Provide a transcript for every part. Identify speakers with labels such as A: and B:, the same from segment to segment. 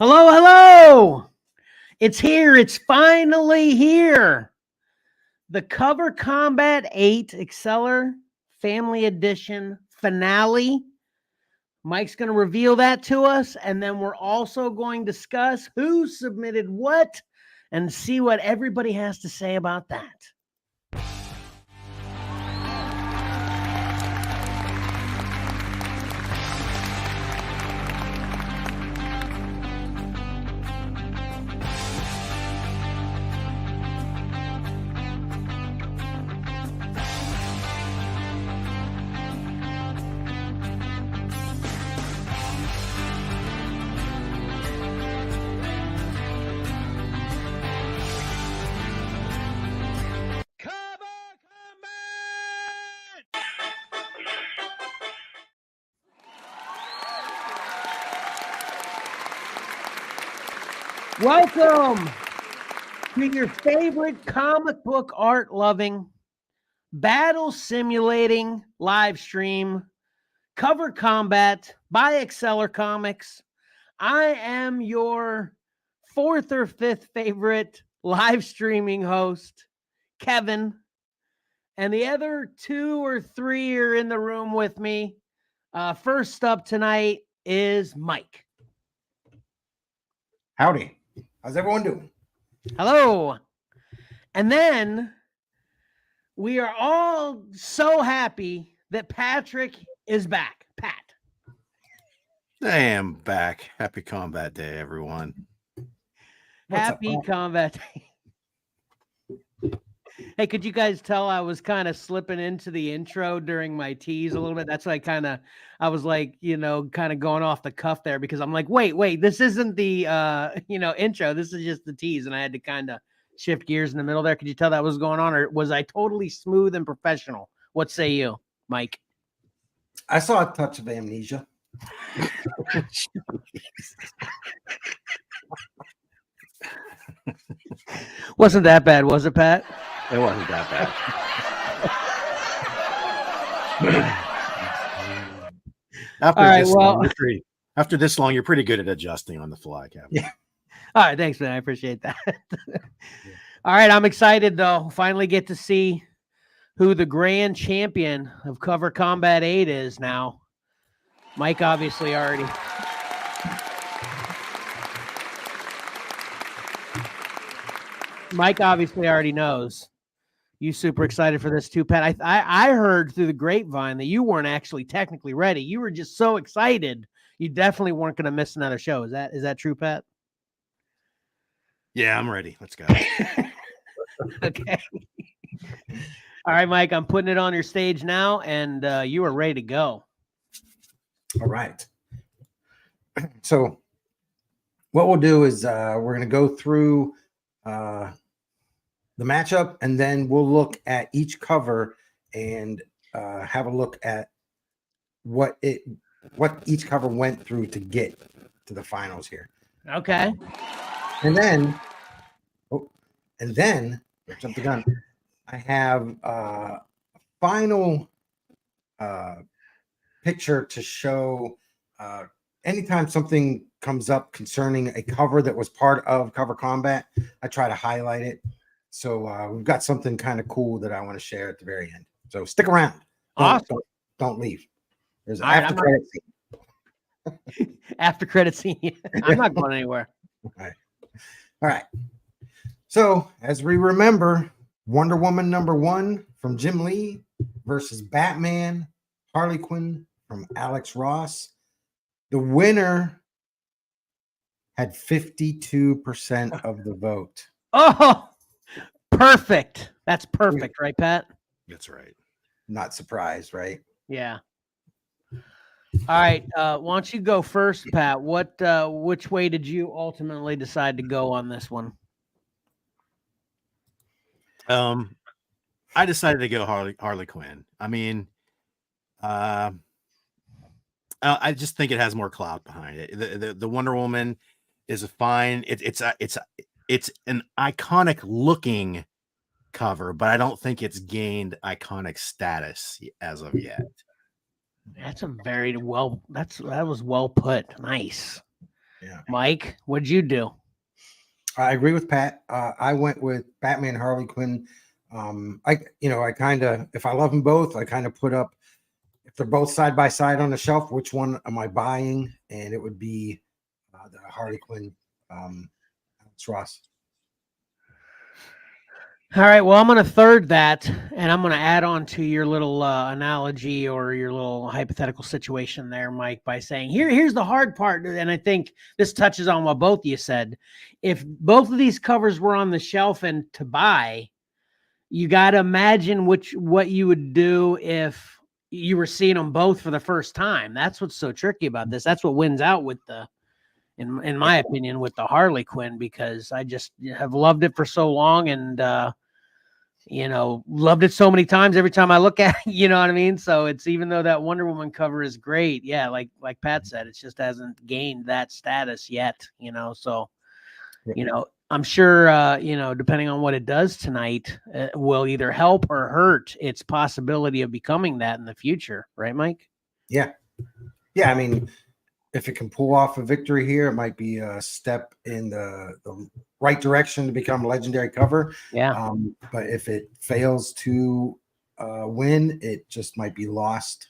A: Hello, hello. It's here. It's finally here. The Cover Combat 8 Xcellar Family Edition finale. Mike's going to reveal that to us, and then we're also going to discuss who submitted what and see what everybody has to say about that. Welcome to your favorite comic book art loving, battle simulating live stream, Cover Combat by Xcellar Comics. I am your fourth or fifth favorite live streaming host, Kevin, and the other two or three are in the room with me. First up tonight is Mike.
B: Howdy. How's everyone doing?
A: Hello. And then we are all so happy that Patrick is back. Pat.
C: I am back. Happy Combat Day, everyone.
A: Happy Combat Day. Hey, could you guys tell I was kind of slipping into the intro during my tease a little bit? That's why I was like, kind of going off the cuff there because I'm like, wait, this isn't the, intro. This is just the tease. And I had to kind of shift gears in the middle there. Could you tell that was going on, or was I totally smooth and professional? What say you, Mike?
B: I saw a touch of amnesia.
A: Wasn't that bad, was it, Pat?
C: It wasn't that bad. After this long, you're pretty good at adjusting on the fly, Kevin.
B: Yeah.
A: All right, thanks, man. I appreciate that. All right, I'm excited though. Finally get to see who the grand champion of Cover Combat 8 is now. Mike obviously already. Mike obviously already knows. You super excited for this too, Pat? I heard through the grapevine that you weren't actually technically ready. You were just so excited. You definitely weren't going to miss another show. Is that true, Pat?
C: Yeah, I'm ready. Let's go.
A: Okay. All right, Mike, I'm putting it on your stage now, and you are ready to go.
B: All right. So what we'll do is we're going to go through the matchup, and then we'll look at each cover and have a look at what each cover went through to get to the finals here.
A: Okay.
B: And then jump the gun. I have a final picture to show anytime something comes up concerning a cover that was part of Cover Combat, I try to highlight it. So we've got something kind of cool that I want to share at the very end. So stick around.
A: Awesome.
B: Don't leave. There's an
A: All
B: after credit scene.
A: After credit scene. I'm not going anywhere.
B: All right. So as we remember, Wonder Woman #1 from Jim Lee versus Batman Harley Quinn from Alex Ross. The winner had 52% of the vote.
A: Oh, perfect. That's perfect, right, Pat?
C: That's right.
B: Not surprised, right?
A: Yeah. All right. Why don't you go first, Pat? Which way did you ultimately decide to go on this one?
C: I decided to go Harley Quinn. I mean, I just think it has more clout behind it. The Wonder Woman is a fine. It's an iconic looking cover, but I don't think it's gained iconic status as of yet.
A: That's a very well. That was well put. Nice.
B: Yeah.
A: Mike, what'd you do?
B: I agree with Pat. I went with Batman, Harley Quinn. I kind of, if I love them both, I kind of put up, if they're both side by side on the shelf, which one am I buying? And it would be the Harley Quinn, Alex Ross.
A: All right. Well, I'm going to third that, and I'm going to add on to your little analogy or your little hypothetical situation there, Mike, by saying here's the hard part, and I think this touches on what both of you said. If both of these covers were on the shelf and to buy, you got to imagine what you would do if you were seeing them both for the first time. That's what's so tricky about this. That's what wins out with the, in my opinion, with the Harley Quinn, because I just have loved it for so long and loved it so many times. Every time I look at it, you know what I mean? So it's, even though that Wonder Woman cover is great, yeah, like Pat said, it just hasn't gained that status yet, so I'm sure, depending on what it does tonight, will either help or hurt its possibility of becoming that in the future. Right, Mike?
B: Yeah. Yeah. I mean, if it can pull off a victory here, it might be a step in the right direction to become a legendary cover.
A: Yeah.
B: But if it fails to win, it just might be lost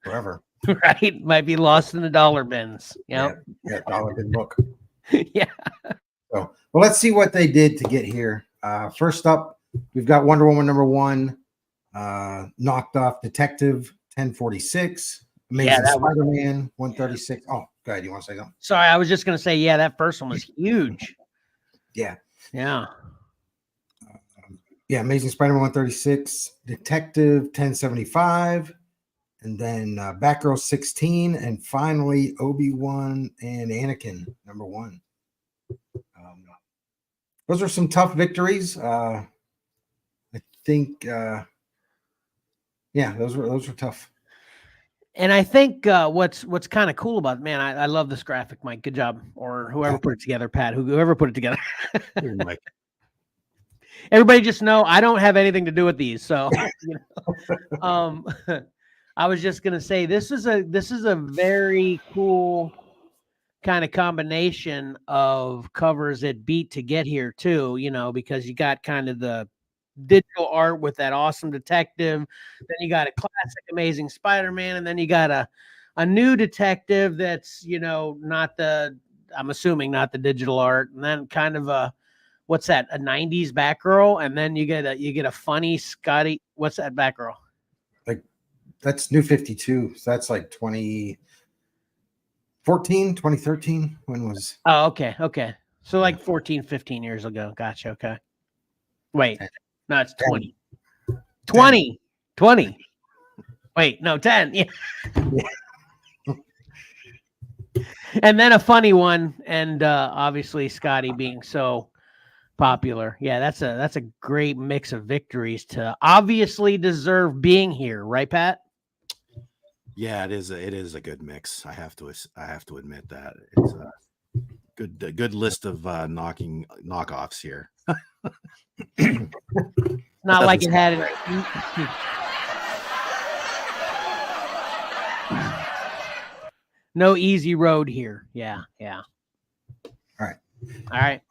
B: forever.
A: Right. Might be lost in the dollar bins.
B: Yeah. Dollar bin book.
A: Yeah.
B: So, well, let's see what they did to get here. First up, we've got Wonder Woman #1, knocked off Detective 1046, Amazing Spider-Man 136. Oh, go ahead. You want to say something?
A: Sorry, I was just going to say, yeah, that first one was huge.
B: Yeah.
A: Yeah.
B: Amazing Spider-Man 136, Detective 1075, and then Batgirl 16, and finally Obi-Wan and Anakin #1. Those are some tough victories. I think, those were tough.
A: And I think what's kind of cool about it, man, I love this graphic, Mike. Good job, or whoever put it together, Pat. Whoever put it together.
C: Mike.
A: Everybody just know I don't have anything to do with these. So, I was just gonna say this is a very cool kind of combination of covers that beat to get here too. Because you got kind of the digital art with that awesome detective, then you got a classic Amazing Spider-Man, and then you got a new detective that's I'm assuming not the digital art, and then kind of a, what's that, a 90s Batgirl, and then you get a funny Scotty, what's that Batgirl?
B: Like, that's New 52, so that's like 2014, 2013. When was?
A: Oh, okay, so like 14, 15 years ago. Gotcha. Okay, wait, no, it's 20. 20. Wait, no, 10. Yeah. And then a funny one, and obviously Scotty being so popular. Yeah, that's a great mix of victories to obviously deserve being here, right, Pat?
C: Yeah, it is a good mix. I have to admit that. It's a good list of knockoffs here.
A: Not like it had it. No easy road here. Yeah.
B: All
A: right.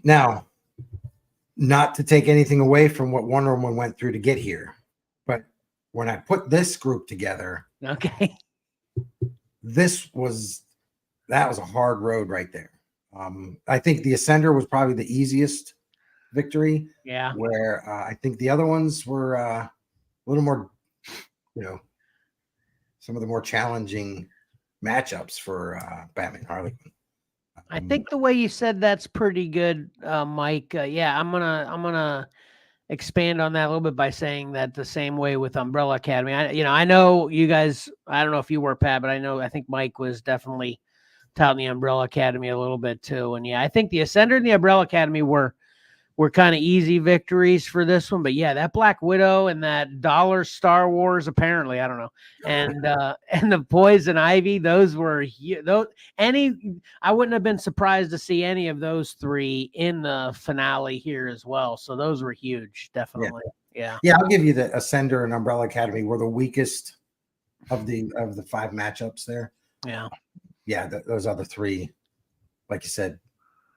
B: Now, not to take anything away from what Wonder Woman went through to get here, but when I put this group together,
A: okay,
B: that was a hard road right there. I think the Ascender was probably the easiest victory.
A: Yeah.
B: Where I think the other ones were a little more, some of the more challenging matchups for Batman Harley Quinn.
A: I think the way you said that's pretty good, Mike. I'm gonna expand on that a little bit by saying that the same way with Umbrella Academy. I know you guys. I don't know if you were, Pat, but I think Mike was definitely touting the Umbrella Academy a little bit too. And I think the Ascender and the Umbrella Academy were kind of easy victories for this one. But yeah, that Black Widow and that Dollar Star Wars, apparently, I don't know, and the Poison Ivy, those were I wouldn't have been surprised to see any of those three in the finale here as well. So those were huge, definitely. Yeah,
B: I'll give you the Ascender and Umbrella Academy were the weakest of the 5 matchups there.
A: Yeah.
B: Those other 3 like you said,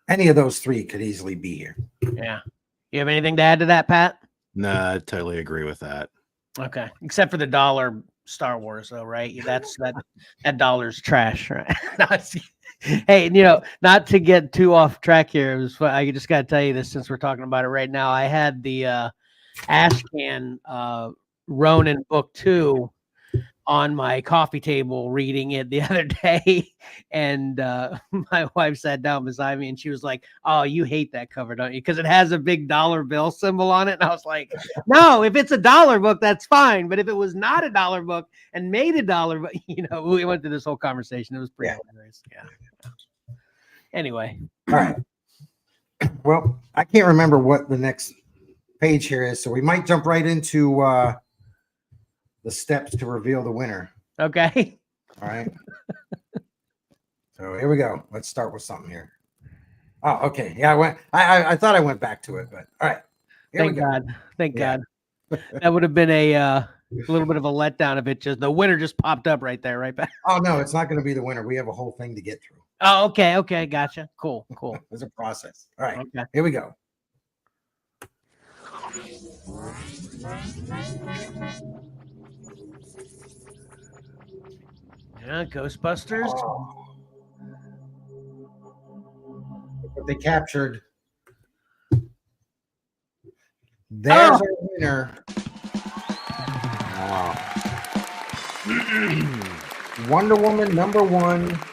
B: any of those three could easily be here.
A: Yeah. You have anything to add to that, Pat?
C: No, I totally agree with that.
A: Okay. Except for the dollar Star Wars, though, right? That dollar's trash, right? Hey, not to get too off track here. It was fun. I just got to tell you this since we're talking about it right now. I had the Ashcan Ronin book 2 on my coffee table reading it the other day, and my wife sat down beside me and she was like, "Oh, you hate that cover, don't you? Because it has a big dollar bill symbol on it." And I was like, "No, if it's a dollar book, that's fine. But if it was not a dollar book and made a dollar book, we went through this whole conversation. It was pretty hilarious." Yeah. Anyway,
B: all right. Well, I can't remember what the next page here is, so we might jump right into the steps to reveal the winner.
A: Okay.
B: All right. So here we go. Let's start with something here. Oh, okay. Yeah, I thought I went back to it, but all right.
A: Thank God. Thank God. That would have been a little bit of a letdown if it just the winner just popped up right there, right back.
B: Oh no, it's not going to be the winner. We have a whole thing to get through.
A: Oh, okay. Okay. Gotcha. Cool.
B: There's a process. All right.
A: Okay.
B: Here we go.
A: Yeah, Ghostbusters.
B: Oh. What they captured. There's our winner. Wow. Wonder Woman #1.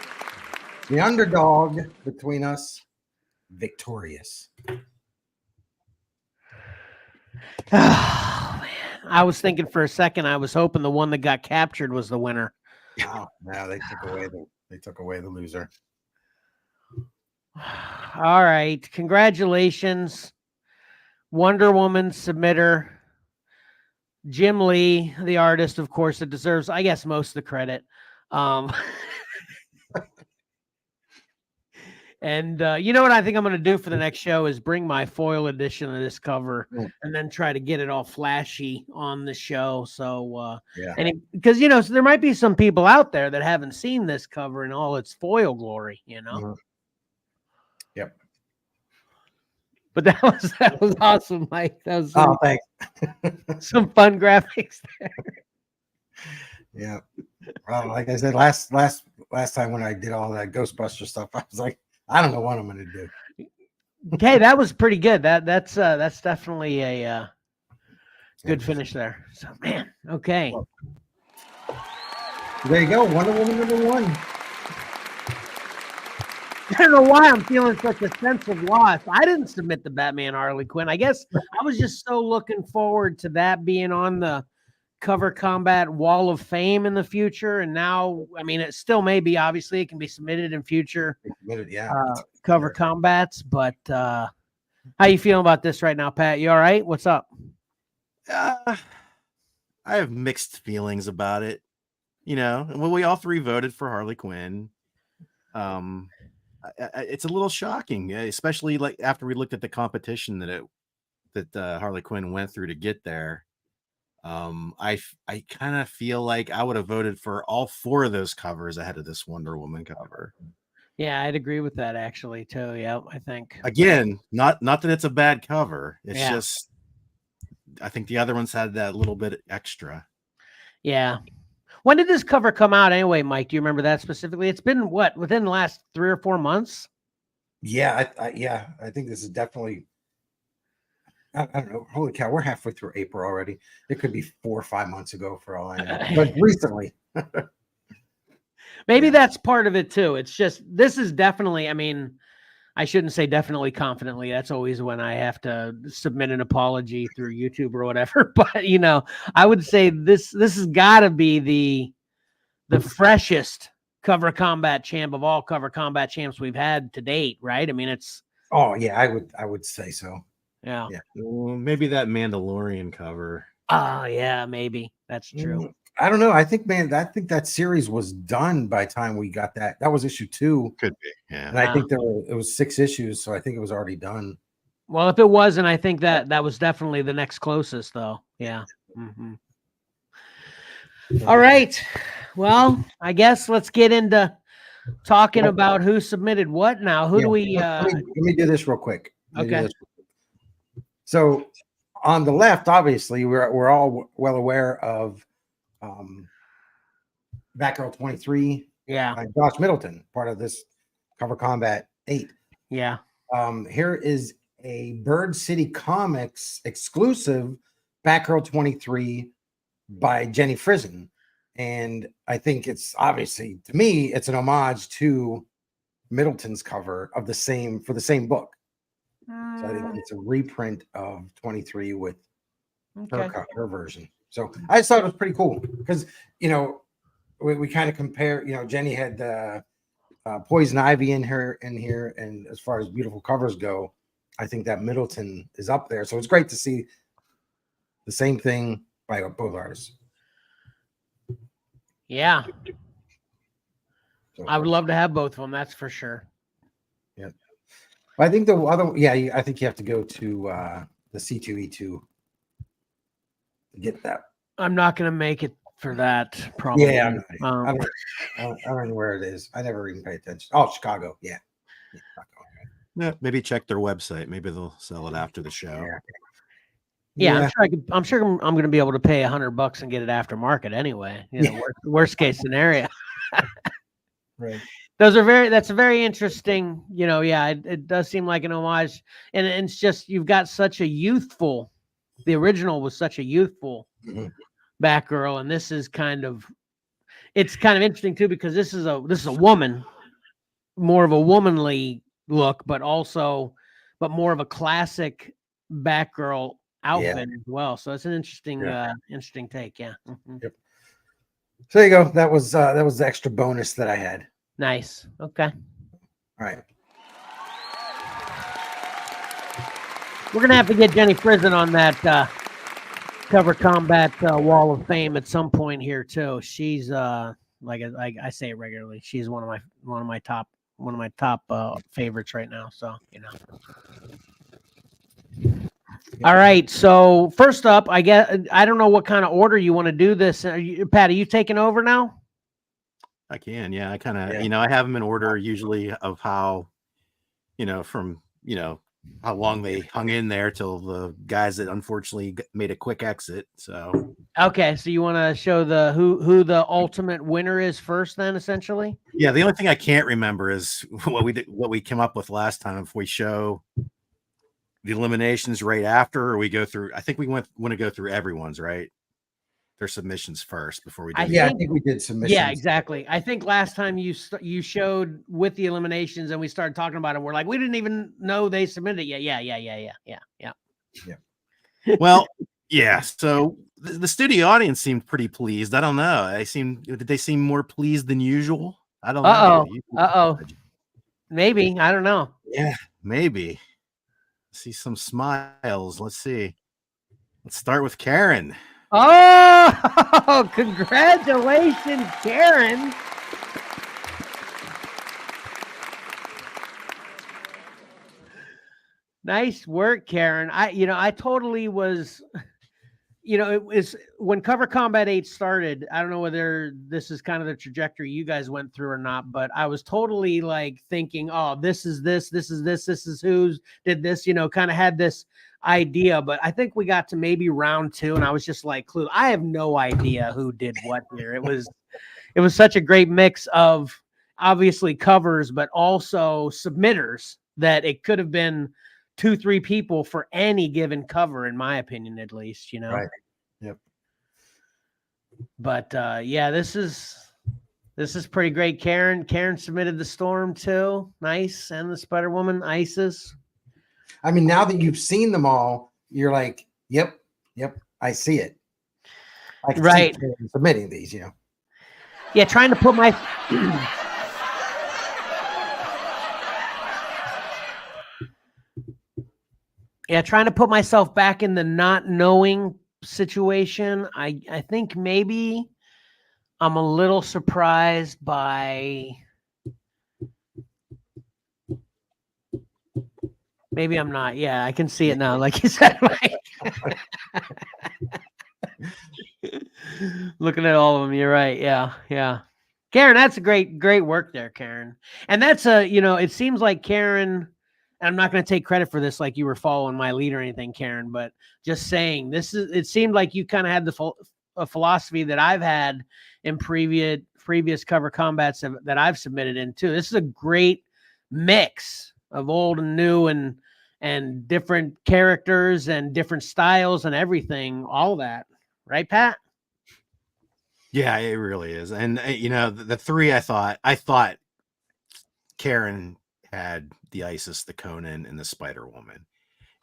B: The underdog between us. Victorious.
A: Oh, man. I was thinking for a second, I was hoping the one that got captured was the winner.
B: Oh, now they took away the loser.
A: All right. Congratulations. Wonder Woman submitter. Jim Lee, the artist, of course, that deserves, I guess, most of the credit. And you know what I think I'm going to do for the next show is bring my foil edition of this cover and then try to get it all flashy on the show. So, because, so there might be some people out there that haven't seen this cover in all its foil glory,
B: Mm-hmm. Yep.
A: But that was awesome, Mike. That was
B: thanks.
A: some fun graphics there.
B: Yeah. Well, like I said, last time when I did all that Ghostbuster stuff, I was like, I don't know what I'm going to do.
A: Okay, that was pretty good. That's definitely a good finish there. So, man, okay.
B: Well, there you go. Wonder Woman #1.
A: I don't know why I'm feeling such a sense of loss. I didn't submit the Batman Harley Quinn. I guess I was just so looking forward to that being on the Cover Combat Wall of Fame in the future. And now, I mean, it still may be, obviously, it can be submitted in future Cover Combats. But how you feeling about this right now, Pat? You all right? What's up?
C: I have mixed feelings about it. Well, we all three voted for Harley Quinn. It's a little shocking, especially like after we looked at the competition that Harley Quinn went through to get there. I kind of feel like I would have voted for all 4 of those covers ahead of this Wonder Woman cover.
A: Yeah, I'd agree with that actually too. Yeah, I think
C: again, not that it's a bad cover. It's just I think the other ones had that little bit extra.
A: Yeah. When did this cover come out anyway, Mike? Do you remember that specifically? It's been within the last 3 or 4 months?
B: Yeah, I think this is definitely. I don't know. Holy cow, we're halfway through April already. It could be 4 or 5 months ago for all I know. But recently.
A: Maybe that's part of it too. It's just, this is definitely, I mean, I shouldn't say definitely confidently. That's always when I have to submit an apology through YouTube or whatever. But, I would say this has got to be the freshest Cover Combat champ of all Cover Combat champs we've had to date, right? I mean, it's.
B: Oh, yeah, I would say so.
A: Yeah.
C: Well, maybe that Mandalorian cover.
A: Oh, yeah, maybe. That's true.
B: I don't know. I think that series was done by the time we got that. That was issue 2.
C: Could be. Yeah.
B: And I think it was 6 issues, so I think it was already done.
A: Well, if it wasn't, I think that was definitely the next closest, though. Yeah. Mm-hmm. All right. Well, I guess let's get into talking about who submitted what now. Who do we
B: let me do this real quick.
A: Okay.
B: So on the left, obviously, we're all well aware of Batgirl 23.
A: Yeah.
B: Josh Middleton, part of this Cover Combat 8.
A: Yeah.
B: Here is a Bird City Comics exclusive Batgirl 23 by Jenny Frison. And I think it's obviously, to me, it's an homage to Middleton's cover of the same book. So I think it's a reprint of 23 with her version. So I just thought it was pretty cool because, we kind of compare, Jenny had Poison Ivy in here. And as far as beautiful covers go, I think that Middleton is up there. So it's great to see the same thing by both artists.
A: Yeah.
B: So,
A: I would love to have both of them. That's for sure.
B: Yeah. I think the other, I think you have to go to the C2E2 to get that.
A: I'm not going to make it for that, probably.
B: Yeah, I don't know where it is. I never even pay attention. Oh, Chicago. Yeah.
C: Yeah, maybe check their website. Maybe they'll sell it after the show.
A: Yeah. I'm sure I'm going to be able to pay $100 and get it aftermarket anyway. Worst case scenario.
B: Right.
A: That's a very interesting, it does seem like an homage, and it's just, you've got such a youthful, the original was such a youthful Batgirl, and this is it's kind of interesting too, because this is a woman, more of a womanly look, but more of a classic Batgirl outfit as well. So it's an interesting, interesting take. Yeah.
B: Yep. So there you go. That was the extra bonus that I had.
A: Nice. Okay.
B: All right.
A: We're gonna have to get Jenny Frison on that Cover Combat Wall of Fame at some point here too. She's like I say it regularly. She's one of my top favorites right now. So All right. So first up, I don't know what kind of order you want to do this. Pat, are you taking over now?
C: I can, yeah. I kind of, I have them in order usually of how, from, how long they hung in there till the guys that unfortunately made a quick exit. So
A: okay, so you want to show who the ultimate winner is first, then essentially?
C: Yeah, the only thing I can't remember is what we came up with last time. If we show the eliminations right after, or we go through, I think we want to go through everyone's, right? Their submissions first before we do.
B: I think we did submissions.
A: Yeah, exactly. I think last time you showed with the eliminations and we started talking about it, we're like, we didn't even know they submitted it yet. Yeah.
C: Well, yeah. So the studio audience seemed pretty pleased. I don't know. Did they seem more pleased than usual? I don't know.
A: Maybe. I don't know.
C: Yeah, maybe. See some smiles. Let's see. Let's start with Karen.
A: Oh, congratulations, Karen. Nice work, Karen. I totally was, it was when Cover Combat 8 started. I don't know whether this is kind of the trajectory you guys went through or not, but I was totally like thinking, oh, this is who did this, kind of had this idea, but I think we got to maybe round 2 and I was just like, clue, I have no idea who did what here. It was such a great mix of obviously covers, but also submitters that it could have been 2-3 people for any given cover, in my opinion, at least,
B: Right. Yep.
A: But this is pretty great. Karen submitted the Storm too. Nice. And the Spider-Woman, Isis.
B: I mean, now that you've seen them all, you're like, yep, I see it. I can see submitting these,
A: Yeah, trying to put my trying to put myself back in the not knowing situation. I think maybe I'm a little surprised by. Maybe I'm not. Yeah, I can see it now. Like you said, looking at all of them, you're right. Yeah. Karen, that's a great work there, Karen. And that's it seems like Karen, and I'm not going to take credit for this like you were following my lead or anything, Karen, but just saying it seemed like you kind of had a philosophy that I've had in previous cover combats that I've submitted into. This is a great mix of old and new and different characters and different styles and everything, all that. Right, Pat?
C: Yeah, it really is. And the three I thought Karen had the Isis, the Conan, and the Spider Woman.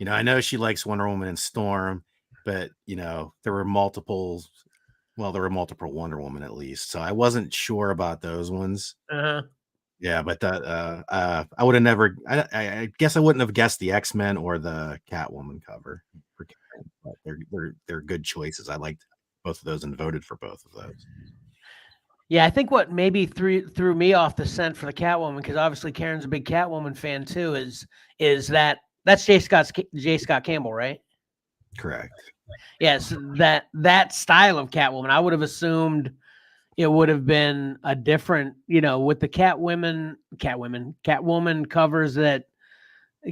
C: I know she likes Wonder Woman and Storm, but there were multiple Wonder Woman at least. So I wasn't sure about those ones.
A: Uh-huh.
C: Yeah, but that I would have never. I guess I wouldn't have guessed the X-Men or the Catwoman cover for Karen, but they're good choices. I liked both of those and voted for both of those.
A: Yeah, I think what maybe threw me off the scent for the Catwoman, because obviously Karen's a big Catwoman fan too, is that's J. Scott Campbell, right?
C: Correct.
A: Yes, that style of Catwoman, I would have assumed it would have been a different, with the Catwoman covers that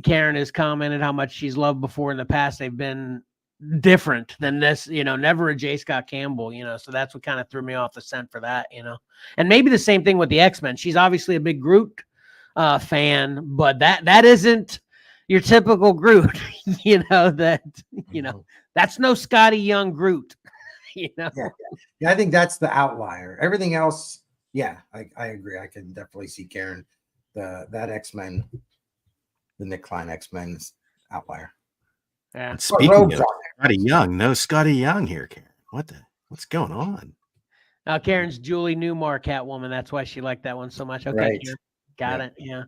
A: Karen has commented how much she's loved before in the past. They've been different than this, never a J. Scott Campbell, so that's what kind of threw me off the scent for that, and maybe the same thing with the X-Men. She's obviously a big Groot fan, but that isn't your typical Groot, that's no Scotty Young Groot,
B: Yeah, I think that's the outlier. Everything else, yeah, I agree. I can definitely see Karen, that X-Men, the Nick Klein X-Men outlier.
C: Yeah. And speaking of Scotty Young, no Scotty Young here, Karen. What's going on?
A: Karen's Julie Newmar Catwoman. That's why she liked that one so much. Okay, right. Karen. Got it. Yeah.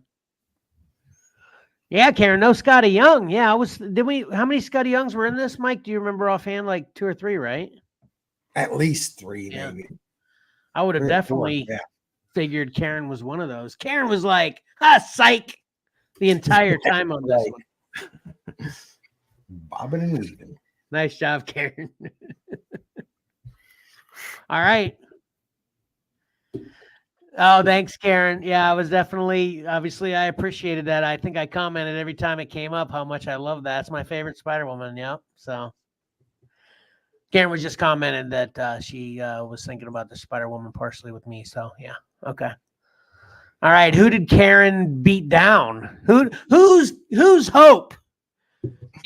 A: Yeah, Karen, no Scotty Young. Yeah, how many Scotty Youngs were in this, Mike? Do you remember offhand? Like 2 or 3, right?
B: At least 3, maybe.
A: I would have definitely figured Karen was one of those. Karen was like, psych, the entire time on this one.
B: Bobbing and weaving.
A: Nice job, Karen. All right. Oh, thanks, Karen. Yeah, I was obviously, I appreciated that. I think I commented every time it came up how much I love that. It's my favorite Spider-Woman. Yeah. So Karen was just commented that she was thinking about the Spider-Woman partially with me. So yeah. Okay. All right. Who did Karen beat down? Whose hope?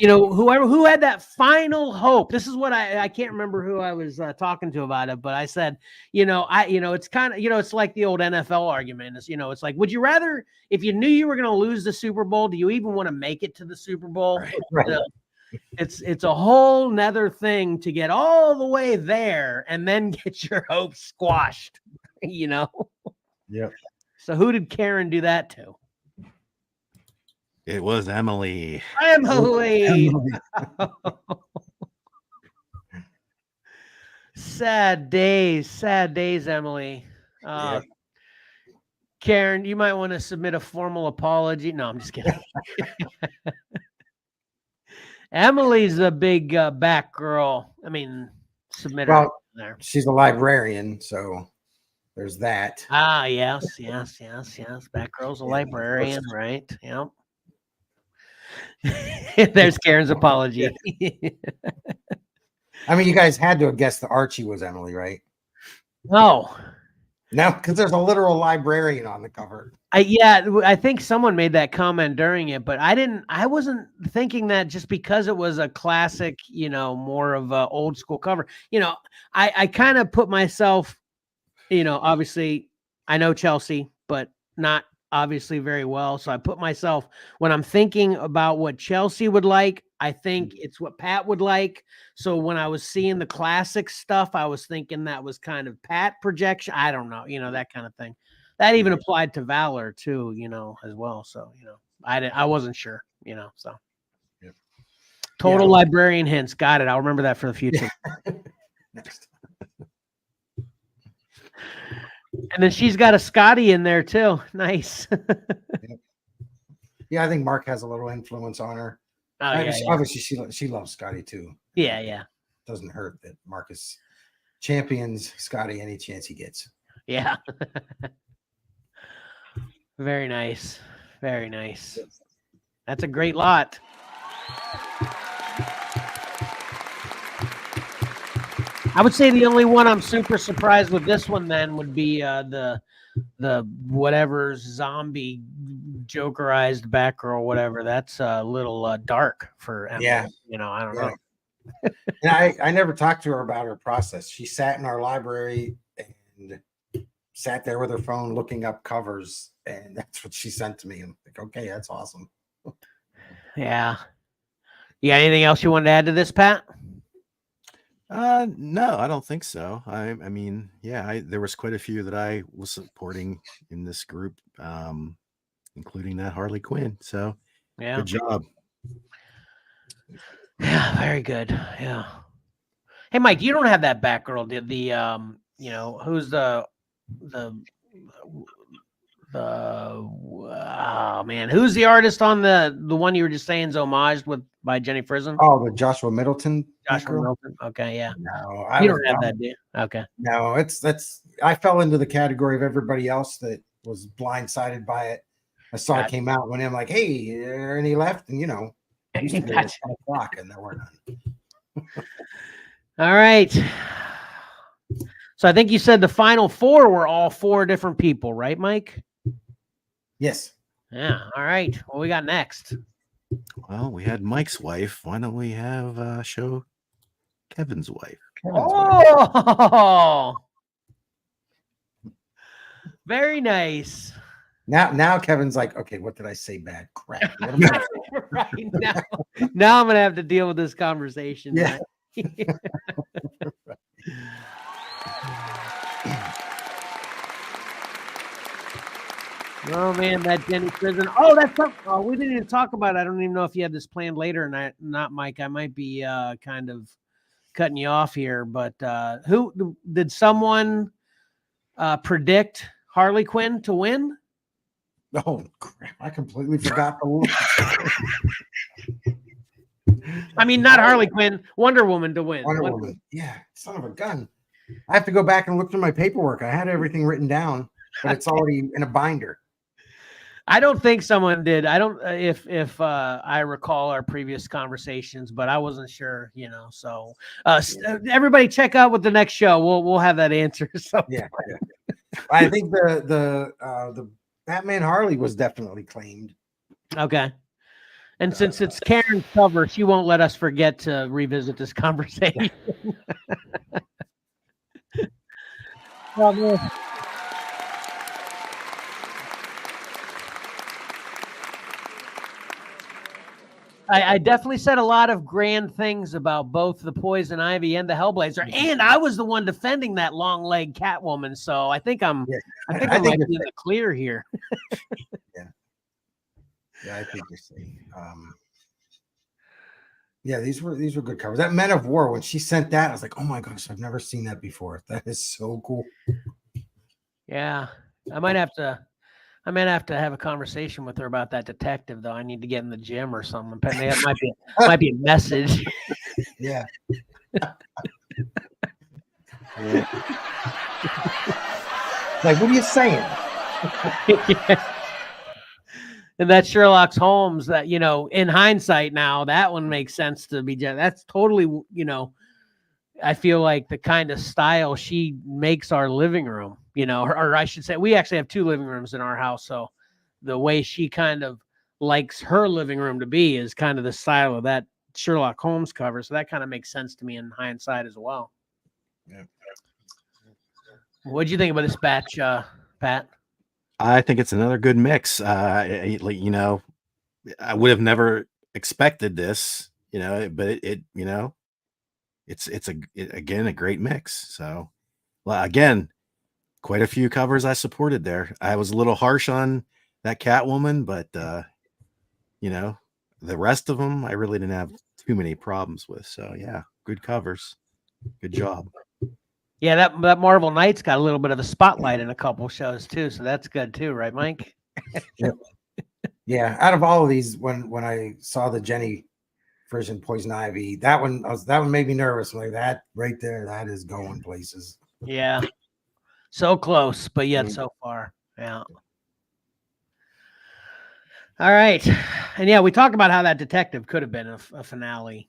A: Who had that final hope. This is what I can't remember who I was talking to about it, but I said, it's kind of, it's like the old NFL argument. It's like, would you rather, if you knew you were going to lose the Super Bowl, do you even want to make it to the Super Bowl?
B: Right.
A: It's a whole nother thing to get all the way there and then get your hopes squashed,
B: Yep.
A: So who did Karen do that to?
C: It was Emily.
A: Emily. Sad days, Emily. Karen, you might want to submit a formal apology. No, I'm just kidding. Emily's a big back girl. I mean, submitter.
B: Well, there. She's a librarian, so there's that.
A: Ah, yes. Back girl's a librarian, right? Yep. There's Karen's apology.
B: I mean, you guys had to have guessed the Archie was Emily, right?
A: No,
B: because there's a literal librarian on the cover.
A: I think someone made that comment during it, but I wasn't thinking that just because it was a classic, more of a old school cover. I kind of put myself, obviously I know Chelsea, but not obviously very well. So I put myself, when I'm thinking about what Chelsea would like, I think it's what Pat would like. So when I was seeing the classic stuff, I was thinking that was kind of Pat projection. I don't know, that kind of thing. That even applied to Valor too, as well. So, I wasn't sure, so.
B: Yep.
A: Total librarian hints. Got it. I'll remember that for the future.
B: Next.
A: And then she's got a Scotty in there too. Nice.
B: Yeah, I think Mark has a little influence on her. Obviously, she loves Scotty too.
A: Yeah.
B: Doesn't hurt that Marcus champions Scotty any chance he gets.
A: Yeah. Very nice. Very nice. That's a great lot. I would say the only one I'm super surprised with this one then would be the whatever zombie jokerized Batgirl, whatever. That's a little dark for Emma.
B: Yeah.
A: You know, I don't
B: Yeah.
A: know.
B: And I never talked to her about her process. She sat in our library and sat there with her phone looking up covers, and that's what she sent to me. I'm like, okay, that's awesome.
A: Yeah. You got anything else you wanted to add to this, Pat?
C: No, I don't think so. I mean, yeah, there was quite a few that I was supporting in this group, including that Harley Quinn. So
A: Yeah.
C: good job.
A: Yeah, very good. Yeah. Hey, Mike, you don't have that Batgirl, did the you know, who's the oh man, who's the artist on the one you were just saying is homaged with by Jenny Frison?
B: Oh, the Joshua Middleton.
A: Joshua
B: Batgirl?
A: Milton. Okay, yeah.
B: No,
A: You don't have that, do you? Okay.
B: No, that's I fell into the category of everybody else that was blindsided by it. I saw it came out when I'm like, hey, and he left, and it used to be at 10 o'clock, and there were none.
A: All right. So I think you said the final four were all four different people, right, Mike?
B: Yes.
A: Yeah. All right. What we got next?
C: Well, we had Mike's wife. Why don't we have show Kevin's wife?
A: Oh, very nice.
B: Now Kevin's like, okay, what did I say bad? Crap.
A: Right now I'm gonna have to deal with this conversation.
B: Yeah.
A: Oh man, that Jenny Frison. Oh, that's something. Oh, we didn't even talk about it. I don't even know if you had this planned later or not, Mike. I might be kind of cutting you off here, but who did someone predict Harley Quinn to win?
B: Oh crap! I completely forgot the.
A: I mean, not Harley Quinn, Wonder Woman to win.
B: Wonder Woman. Yeah, son of a gun. I have to go back and look through my paperwork. I had everything written down, but it's already in a binder.
A: I don't think someone did. I don't if I recall our previous conversations, but I wasn't sure, So everybody check out with the next show. We'll have that answer. So
B: yeah. I think the Batman Harley was definitely claimed.
A: Okay. And since it's Karen's cover, she won't let us forget to revisit this conversation. Oh, man. I definitely said a lot of grand things about both the Poison Ivy and the Hellblazer, and I was the one defending that long leg Catwoman. So I think I might be in the clear here.
B: Yeah, I think you're safe. Yeah, these were good covers. That Men of War, when she sent that, I was like, oh my gosh, I've never seen that before. That is so cool.
A: Yeah, I might have to have a conversation with her about that detective, though. I need to get in the gym or something. That might be a message.
B: Yeah. Like, what are you saying?
A: Yeah. And that Sherlock Holmes, that in hindsight now, that one makes sense to be. That's totally, I feel like the kind of style she makes our living room, or I should say, we actually have 2 living rooms in our house. So the way she kind of likes her living room to be is kind of the style of that Sherlock Holmes cover. So that kind of makes sense to me in hindsight as well.
B: Yeah.
A: What'd you think about this batch, Pat?
C: I think it's another good mix. I would have never expected this, but it's again a great mix. So, well, again, quite a few covers I supported there. I was a little harsh on that Catwoman, but the rest of them I really didn't have too many problems with. So yeah, good covers, good job.
A: Yeah, that Marvel Knights got a little bit of a spotlight in a couple shows too, so that's good too, right, Mike?
B: Yep. Yeah, out of all of these, when I saw the Jenny Frison Poison Ivy, that one made me nervous. I'm like, that right there, that is going places.
A: Yeah. So close, but yet so far. Yeah. All right. And yeah, we talked about how that detective could have been a finale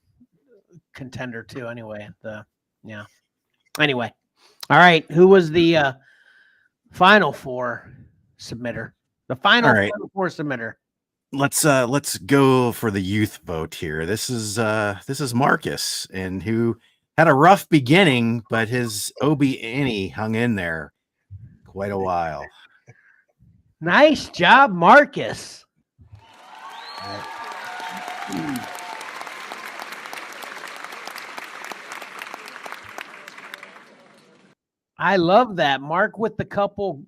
A: contender too. Anyway, Anyway. All right. Who was the final four submitter? The final
C: All right.
A: final four submitter.
C: Let's go for the youth vote here. This is Marcus, and who had a rough beginning, but his Obi Annie hung in there quite a while.
A: Nice job, Marcus. I love that. Mark with the couple,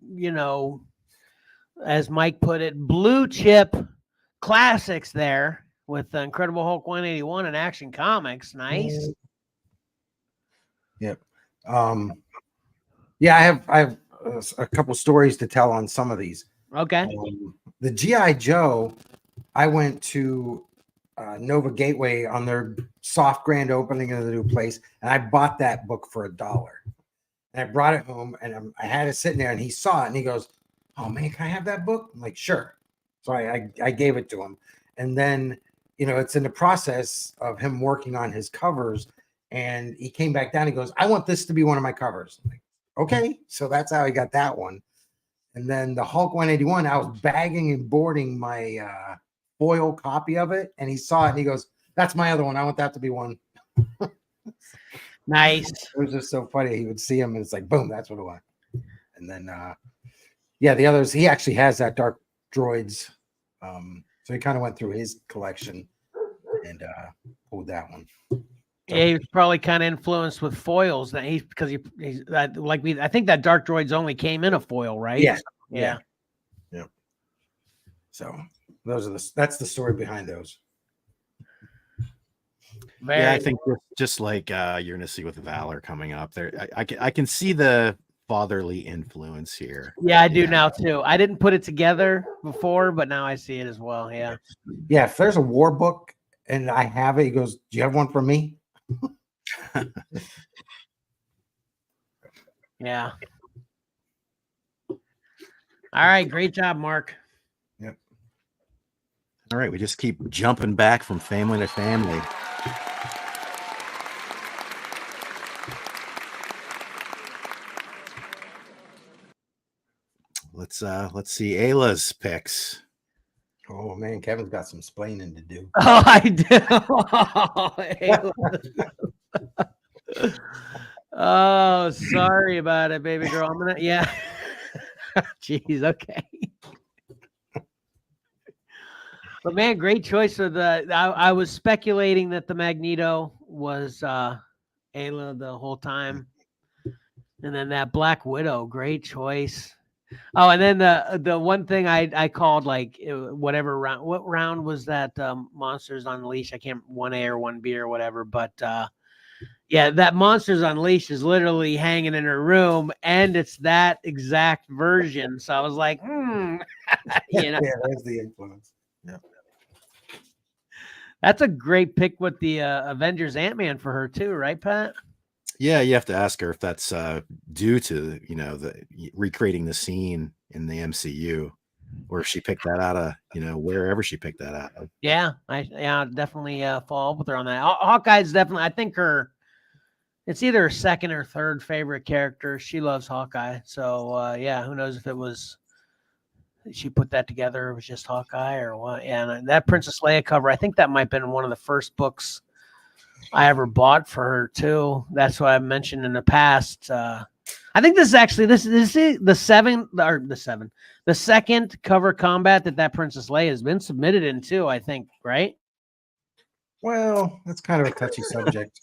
A: as Mike put it, blue chip classics there with the Incredible Hulk 181 and Action Comics. Nice.
B: Yep. Yeah, I have a couple stories to tell on some of these.
A: Okay.
B: The GI Joe, I went to Nova Gateway on their soft grand opening of the new place, and I bought that book for $1. And I brought it home, and I had it sitting there, and he saw it, and he goes, "Oh man, can I have that book?" I'm like, "Sure." So I gave it to him, and then it's in the process of him working on his covers, and he came back down. He goes, "I want this to be one of my covers." I'm like, okay, so that's how I got that one. And then the Hulk 181, I was bagging and boarding my foil copy of it, and he saw it, and he goes, "That's my other one. I want that to be one."
A: Nice.
B: It was just so funny. He would see him, and it's like, boom, that's what I want. And then, the others, he actually has that Dark Droids. So he kind of went through his collection and pulled that one.
A: Yeah, he was probably kind of influenced with foils that he's I think that Dark Droids only came in a foil, right?
B: Yeah. So that's the story behind those.
C: I think just like you're gonna see with Valor coming up there, I can see the fatherly influence here.
A: Yeah, I do now too. I didn't put it together before, but now I see it as well. Yeah.
B: Yeah, if there's a war book and I have it, he goes, "Do you have one for me?"
A: Yeah. All right, great job, Mark.
B: Yep.
C: All right, we just keep jumping back from family to family. Let's see Ayla's picks.
B: Oh man, Kevin's got some splaining to do.
A: Oh, I do. Oh, sorry about it, baby girl. I'm gonna Jeez, okay. But man, great choice of I was speculating that the Magneto was Ayla the whole time. And then that Black Widow, great choice. Oh, and then the one thing I called whatever round. What round was that? Monsters Unleashed. I can't 1A or 1B or whatever. But that Monsters Unleashed is literally hanging in her room, and it's that exact version. So I was like,
B: Yeah, there's the influence. Yeah,
A: that's a great pick with the Avengers Ant-Man for her too, right, Pat?
C: Yeah, you have to ask her if that's due to the recreating the scene in the MCU, or if she picked that out of wherever she picked that out of.
A: Yeah, I definitely fall up with her on that. Hawkeye's definitely, I think it's either her second or third favorite character. She loves Hawkeye, so who knows if it was she put that together, it was just Hawkeye or what? Yeah, and that Princess Leia cover, I think that might have been one of the first books I ever bought for her too. That's what I mentioned in the past. I think this is actually this is the second cover combat that Princess Leia has been submitted in too, I think, right?
B: Well, that's kind of a touchy subject.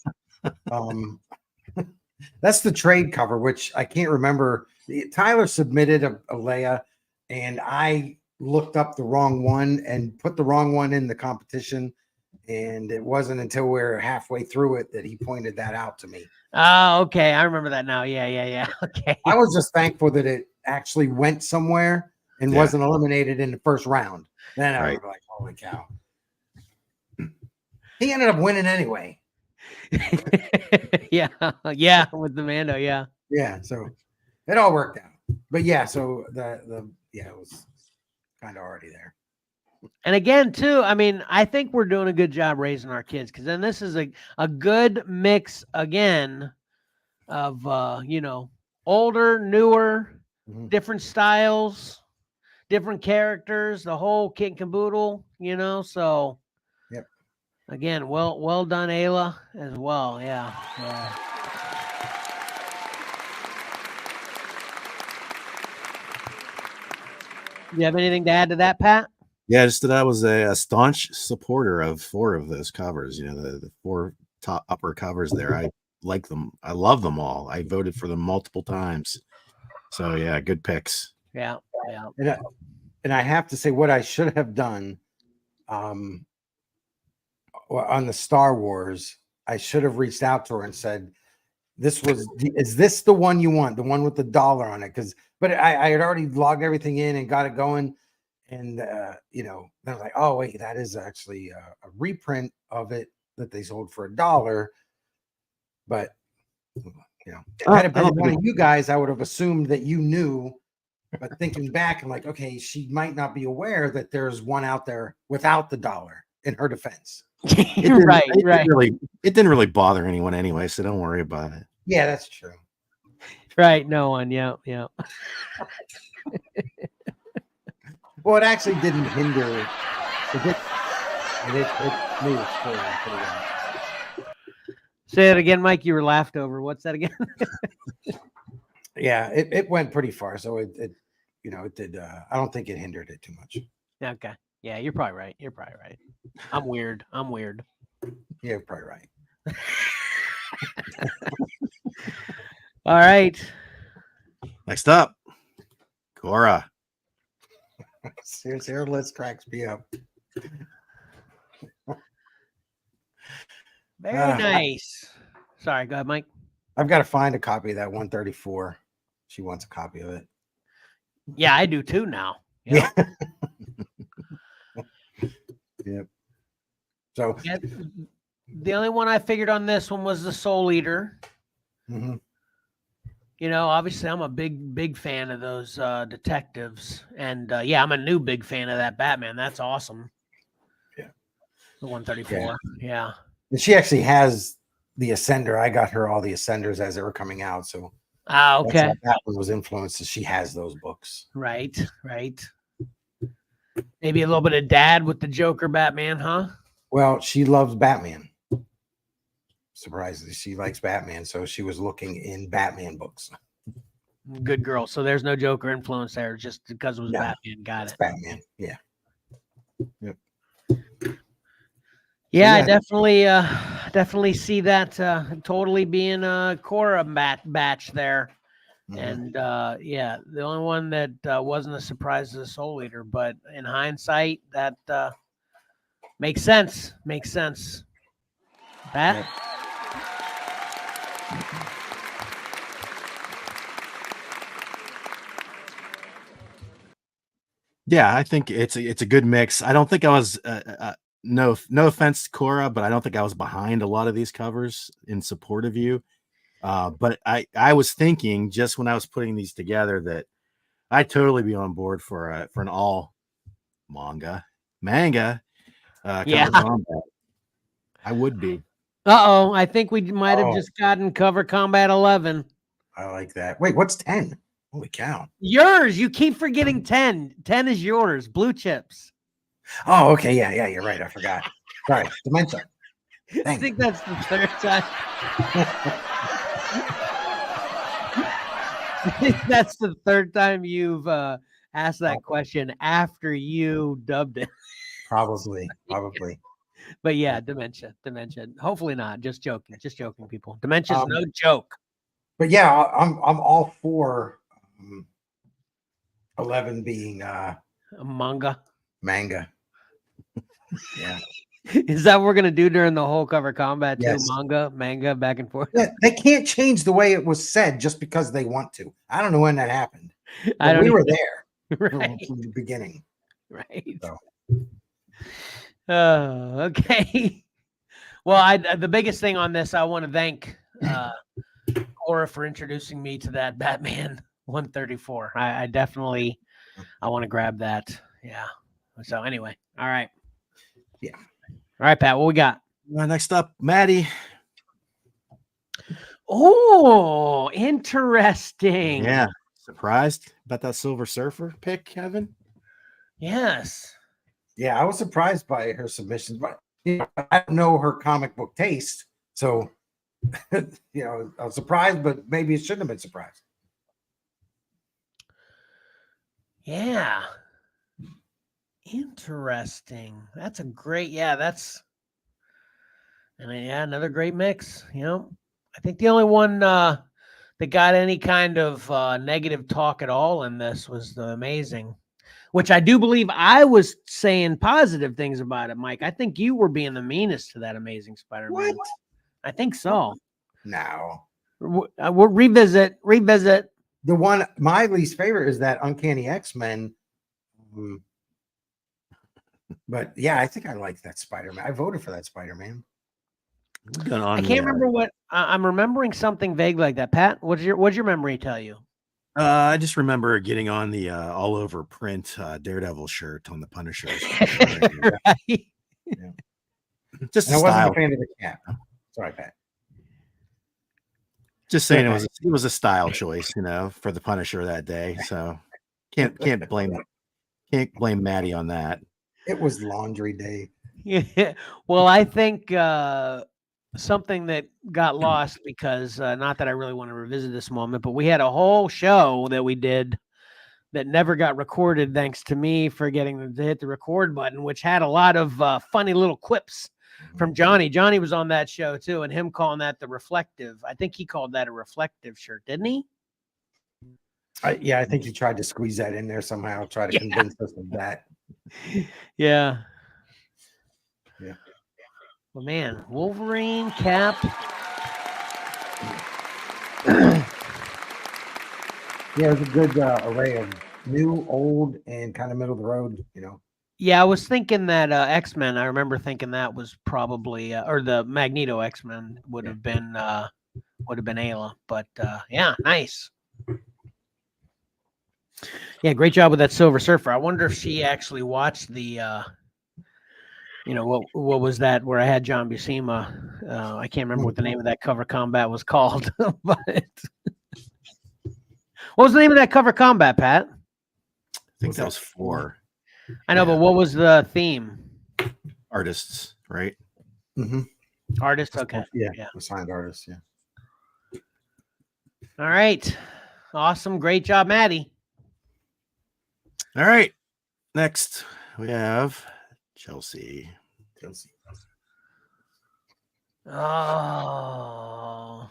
B: That's the trade cover, which I can't remember. Tyler submitted a Leia, and I looked up the wrong one and put the wrong one in the competition. And it wasn't until we were halfway through it that he pointed that out to me.
A: Oh, okay. I remember that now. Yeah. Okay.
B: I was just thankful that it actually went somewhere and wasn't eliminated in the first round. Then I was like, holy cow. He ended up winning anyway.
A: Yeah, with the Mando, yeah.
B: Yeah, so it all worked out. But yeah, so it was kind of already there.
A: And again, too, I mean, I think we're doing a good job raising our kids, because then this is a good mix again of older, newer, different styles, different characters, the whole kit and caboodle, so
B: yep.
A: Again, well done, Ayla, as well. Yeah. You have anything to add to that, Pat?
C: Yeah, just that I was a staunch supporter of 4 of those covers. The 4 top upper covers there. I like them. I love them all. I voted for them multiple times. So yeah, good picks.
A: Yeah.
B: And I have to say, what I should have done, on the Star Wars, I should have reached out to her and said, is this the one you want? The one with the dollar on it? But I had already logged everything in and got it going. And, then I was like, oh, wait, that is actually a reprint of it that they sold for $1. But, had it been one of you guys, I would have assumed that you knew. But thinking back, I'm like, okay, she might not be aware that there's one out there without the dollar, in her defense.
A: Right.
C: It didn't really bother anyone anyway, so don't worry about it.
B: Yeah, that's true.
A: Right. No one. Yeah.
B: Well, it actually didn't hinder. It made it pretty well.
A: Say it again, Mike. You were laughed over. What's that again?
B: Yeah, it went pretty far. So it did. I don't think it hindered it too much.
A: Okay. Yeah, you're probably right. I'm weird.
B: Yeah, you're probably right.
A: All right.
C: Next up, Cora.
B: Seriously, her list cracks me up.
A: Very nice. Sorry, go ahead, Mike.
B: I've got to find a copy of that 134. She wants a copy of it.
A: Yeah, I do too now.
B: Yeah. Yep. So
A: the only one I figured on this one was the Soul Eater.
B: Mm-hmm.
A: Obviously I'm a big fan of those detectives, and I'm a new big fan of that Batman. That's awesome.
B: Yeah.
A: The 134. Yeah.
B: And she actually has the Ascender. I got her all the Ascenders as they were coming out. So
A: okay.
B: That one was influenced. So she has those books.
A: Right. Maybe a little bit of dad with the Joker Batman, huh?
B: Well, she loves Batman. Surprisingly, she likes Batman. So she was looking in Batman books.
A: Good girl. So there's no Joker influence there, just because it was Batman. Got it.
B: Batman. Yeah. Yep.
A: Yeah, I definitely see that totally being a Cora batch there. Mm-hmm. And the only one that wasn't a surprise is the Soul Eater, but in hindsight, that makes sense. Pat?
B: Yep.
C: Yeah, I think it's a good mix. I don't think I was no offense to Cora, but I don't think I was behind a lot of these covers in support of you. But I was thinking just when I was putting these together that I'd totally be on board for an all manga cover combat. I would be.
A: I think we might have just gotten Cover Combat 11.
B: I like that. Wait, what's 10? Holy cow.
A: Yours. You keep forgetting 10. 10 is yours. Blue chips.
B: Oh, okay. Yeah, you're right. I forgot. Sorry. Dementia.
A: I think that's the third time. I think that's the third time you've asked that question after you dubbed it.
B: Probably.
A: But yeah, dementia. Hopefully not. Just joking, people. Dementia's no joke.
B: But yeah, I'm all for 11 being a
A: manga.
B: Yeah.
A: Is that what we're gonna do during the whole Cover Combat too?
B: Yes.
A: Manga, back and forth.
B: Yeah, they can't change the way it was said just because they want to. I don't know when that happened. We were there
A: right
B: from the beginning.
A: Right.
B: So.
A: Okay. Well, the biggest thing on this, I want to thank Cora for introducing me to that Batman 134. I definitely I want to grab that. Yeah. So anyway, all right.
B: Yeah.
A: All right, Pat, what we got?
C: Next up, Maddie.
A: Oh, interesting.
C: Yeah. Surprised about that Silver Surfer pick, Kevin?
A: Yes.
B: Yeah, I was surprised by her submissions, but I don't know her comic book taste, so I was surprised, but maybe it shouldn't have been surprised.
A: Yeah. Interesting. That's a great. Yeah, another great mix. I think the only one that got any kind of negative talk at all in this was the Amazing, which I do believe I was saying positive things about it, Mike. I think you were being the meanest to that Amazing Spider-Man.
B: What?
A: I think so.
B: No.
A: We'll revisit.
B: The one, my least favorite is that Uncanny X-Men. But yeah, I think I like that Spider-Man. I voted for that Spider-Man.
A: I can't remember what I'm remembering something vague like that. Pat, what's your memory tell you?
C: I just remember getting on the all over print Daredevil shirt on the Punisher.
A: Right.
B: Yeah.
C: Just
B: and I wasn't
C: style.
B: a fan of the cap. Sorry, Pat.
C: Just saying it was a style choice, for the Punisher that day. So can't blame Maddie on that.
B: It was laundry day.
A: Yeah. Well, I think something that got lost because not that I really want to revisit this moment, but we had a whole show that we did that never got recorded thanks to me forgetting to hit the record button, which had a lot of funny little quips from Johnny. Johnny was on that show too, and him calling that the reflective. I think he called that a reflective shirt, didn't he?
B: I think he tried to squeeze that in there somehow, try to convince us of that.
A: Yeah.
B: Yeah.
A: Well, man, Wolverine, Cap.
B: Yeah, it was a good array of new, old, and kind of middle of the road,
A: Yeah, I was thinking that X-Men, I remember thinking that was probably or the Magneto X-Men would have been Ayla, but yeah, nice. Yeah, great job with that Silver Surfer. I wonder if she actually watched the what was that where I had John Buscema? I can't remember what the name of that cover combat was called, but what was the name of that cover combat, Pat?
C: I think that was 4.
A: I know, but what was the theme?
C: Artists, right?
B: Mm-hmm.
A: Artists, okay.
B: Yeah, assigned artists, yeah.
A: All right. Awesome. Great job, Maddie.
C: All right. Next, we have Chelsea.
A: Oh.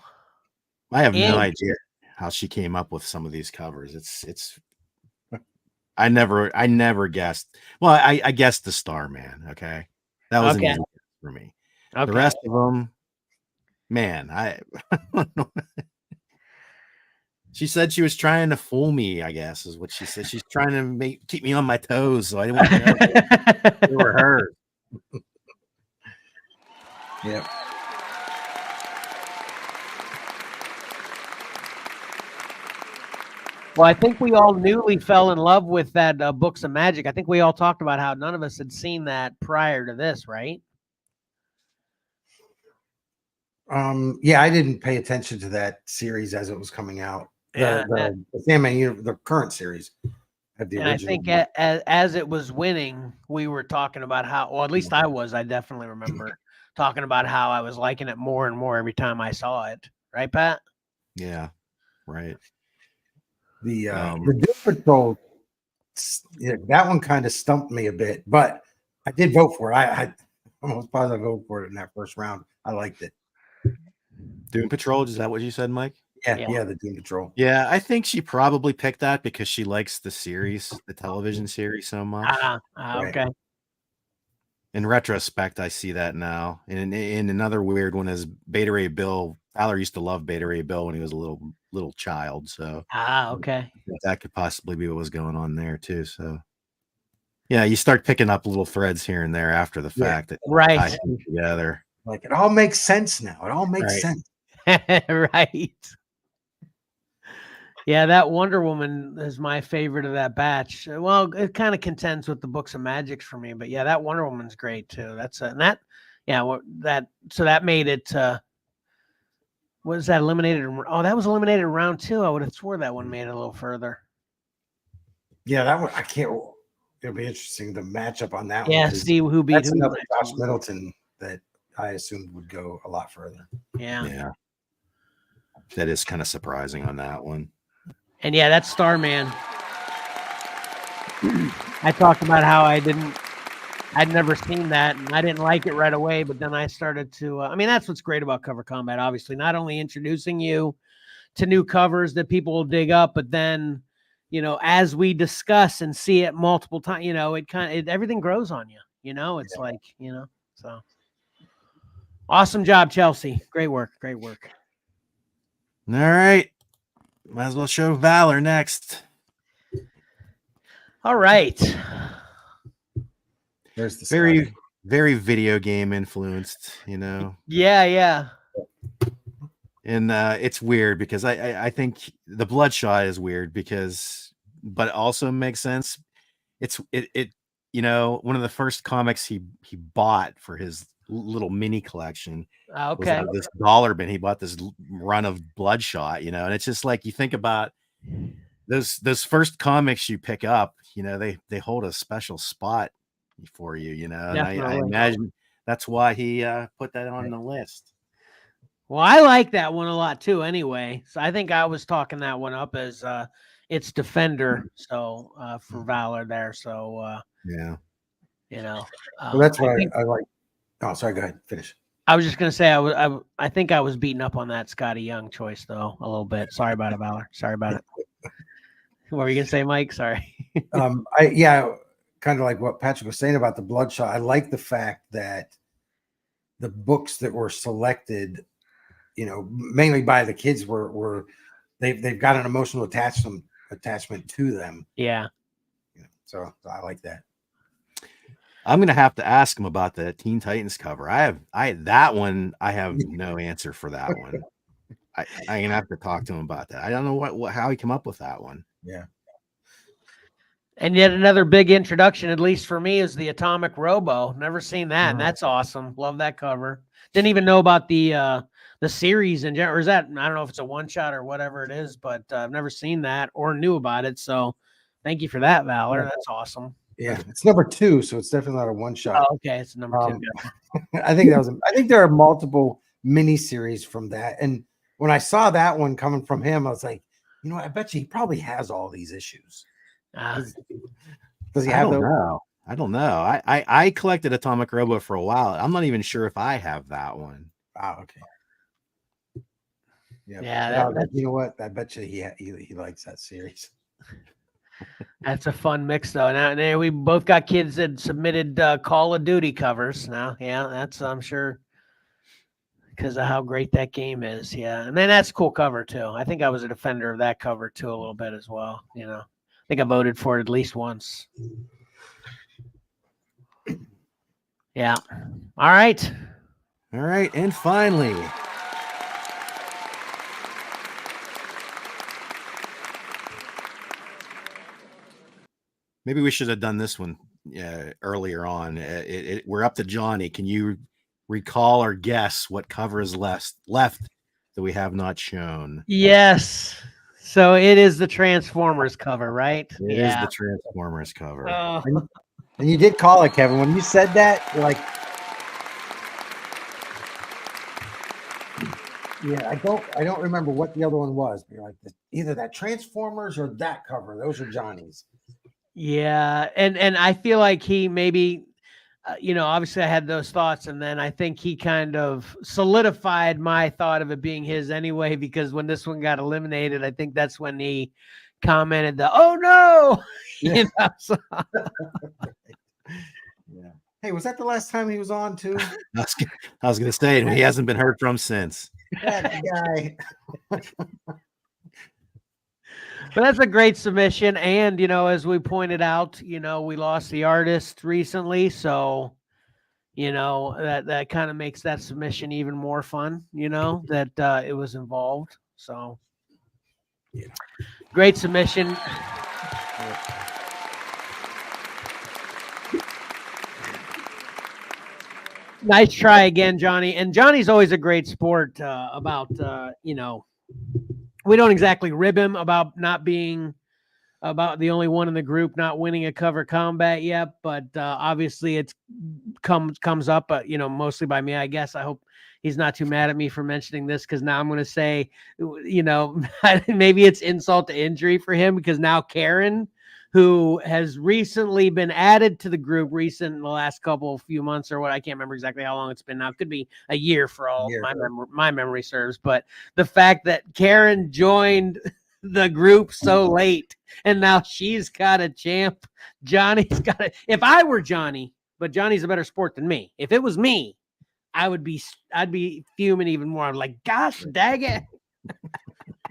C: I have no idea how she came up with some of these covers. It's I never guessed. Well, I guessed the Starman. Okay, that was an easy guess for me. Okay. The rest of them, man, I don't know. She said she was trying to fool me. I guess is what she said. She's trying to keep me on my toes, so I didn't want to know they were hers.
B: Yep.
A: Well, I think we all newly fell in love with that Books of Magic. I think we all talked about how none of us had seen that prior to this, right?
B: Yeah, I didn't pay attention to that series as it was coming out. The Sandman, the current series. The
A: and original. I think as it was winning, we were talking about how, well, at least I definitely remember talking about how I was liking it more and more every time I saw it. Right, Pat?
C: Yeah, right.
B: The Doom Patrol, that one kind of stumped me a bit, but I did vote for it. I almost positive I voted for it in that first round. I liked it.
C: Doom Patrol, is that what you said, Mike?
B: Yeah, the Doom Patrol.
C: Yeah, I think she probably picked that because she likes the series, the television series, so much.
A: Okay.
C: In retrospect, I see that now. And in another weird one is Beta Ray Bill. Tyler used to love Beta Ray Bill when he was a little child. So
A: okay.
C: That could possibly be what was going on there too. So yeah, you start picking up little threads here and there after the fact that tie them together.
B: Like it all makes sense now. It all makes sense.
A: Right. Yeah, that Wonder Woman is my favorite of that batch. Well, it kind of contends with the Books of Magics for me, but yeah, that Wonder Woman's great too. That's and that, yeah, so that made it. Was that eliminated? Oh, that was eliminated in round 2. I would have swore that one made it a little further.
B: Yeah, that one I can't. It'll be interesting the matchup on that one.
A: Yeah,
B: 'Cause
A: see who beat
B: that's
A: who.
B: another Josh Middleton that I assumed would go a lot further.
A: Yeah.
C: Yeah. That is kind of surprising on that one.
A: And yeah, that's Starman. I talked about how I'd never seen that, and I didn't like it right away, but then I started to, I mean, that's what's great about Cover Combat, obviously, not only introducing you to new covers that people will dig up, but then, as we discuss and see it multiple times, it everything grows on you, it's like, so awesome job, Chelsea. Great work. Great work.
C: All right. Might as well show Valor next.
A: All right.
B: There's the
C: Very, very video game influenced,
A: Yeah.
C: And it's weird because I think the Bloodshot is weird but it also makes sense. It one of the first comics he bought for his little mini collection was
A: Okay.
C: out of this dollar bin. He bought this run of Bloodshot, and it's just like you think about those first comics you pick up, they hold a special spot for you, and I imagine that's why he put that on the list.
A: Well, I like that one a lot too anyway. So I think I was talking that one up as its Defender. So for Valor there. So
C: yeah.
B: Well, that's what I like. Oh, sorry. Go ahead. Finish.
A: I was just gonna say I think I was beating up on that Scotty Young choice though a little bit. Sorry about it, Valor. Sorry about it. What were you gonna say, Mike? Sorry.
B: Kind of like what Patrick was saying about the Bloodshot. I like the fact that the books that were selected, mainly by the kids were they've got an emotional attachment to them.
A: Yeah.
B: So I like that.
C: I'm gonna have to ask him about the Teen Titans cover. That one. I have no answer for that one. I'm gonna have to talk to him about that. I don't know how he came up with that one.
B: Yeah.
A: And yet another big introduction, at least for me, is the Atomic Robo. Never seen that, and that's awesome. Love that cover. Didn't even know about the series in general. Or is that, I don't know if it's a one shot or whatever it is, but I've never seen that or knew about it. So thank you for that, Valor. That's awesome.
B: Yeah, it's number 2, so it's definitely not a one shot.
A: Oh, okay, it's number 2.
B: I think there are multiple mini series from that. And when I saw that one coming from him, I was like, I bet you he probably has all these issues. Does he have those?
C: I don't know. I collected Atomic Robo for a while. I'm not even sure if I have that one.
B: Oh, okay.
A: Yeah.
B: You know what? I bet you he likes that series.
A: That's a fun mix, though. Now we both got kids that submitted Call of Duty covers. Now, yeah, that's I'm sure because of how great that game is. Yeah, and then that's a cool cover too. I think I was a defender of that cover too a little bit as well. I think I voted for it at least once. Yeah. All right.
C: And finally, maybe we should have done this one earlier on. We're up to Johnny. Can you recall or guess what cover is left that we have not shown?
A: Yes. So it is the Transformers cover, right?
C: It is the Transformers cover.
B: And you did call it, Kevin. When you said that, you're like, yeah, I don't remember what the other one was. But you're like, either that Transformers or that cover. Those are Johnny's.
A: Yeah, and I feel like he maybe, obviously I had those thoughts, and then I think he kind of solidified my thought of it being his anyway, because when this one got eliminated, I think that's when he commented "Oh no!"
B: Yeah.
A: So.
B: Yeah. Hey, was that the last time he was on too?
C: I was going to say he hasn't been heard from since.
B: That guy.
A: But that's a great submission. And, as we pointed out, we lost the artist recently. So, that kind of makes that submission even more fun, that it was involved. So,
B: Yeah.
A: Great submission. Nice try again, Johnny. And Johnny's always a great sport about, you know, we don't exactly rib him about not being about the only one in the group not winning a cover combat yet, but obviously it's comes up, you know, mostly by me, I guess. I hope he's not too mad at me for mentioning this, because now I'm going to say, you know, maybe it's insult to injury for him, because now Karen, who has recently been added to the group in the last few months or what, I can't remember exactly how long it's been now. It could be a year for all my memory serves. But the fact that Karen joined the group so late and now she's got a champ, Johnny's got it. If I were Johnny, but Johnny's a better sport than me. If it was me, I'd be fuming even more. I'm like, gosh, dang it.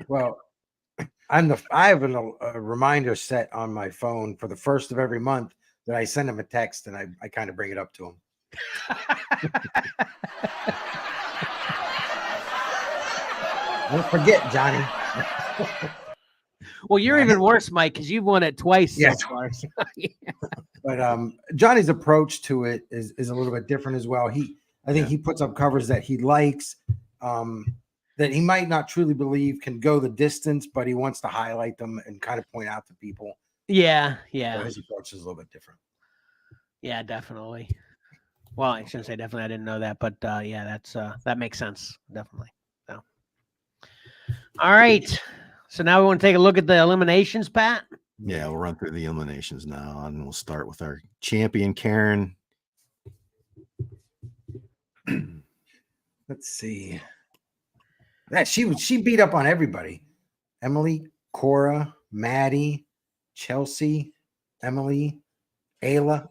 B: Well, I have a reminder set on my phone for the first of every month that I send him a text, and I kind of bring it up to him. Don't forget, Johnny.
A: Well, you're even worse, Mike, because you've won it twice
B: Yeah.
A: so far. Yeah.
B: But Johnny's approach to it is a little bit different as well. I think he puts up covers that he likes, that he might not truly believe can go the distance, but he wants to highlight them and kind of point out to people.
A: Yeah.
B: So his approach is a little bit different.
A: Yeah, definitely. Well, I shouldn't say definitely. I didn't know that, but yeah, that makes sense. Definitely. So, all right. So now we want to take a look at the eliminations, Pat.
C: Yeah, we'll run through the eliminations now, and we'll start with our champion, Karen.
B: Let's see. Yeah, she beat up on everybody. Emily, Cora, Maddie, Chelsea, Emily, Ayla.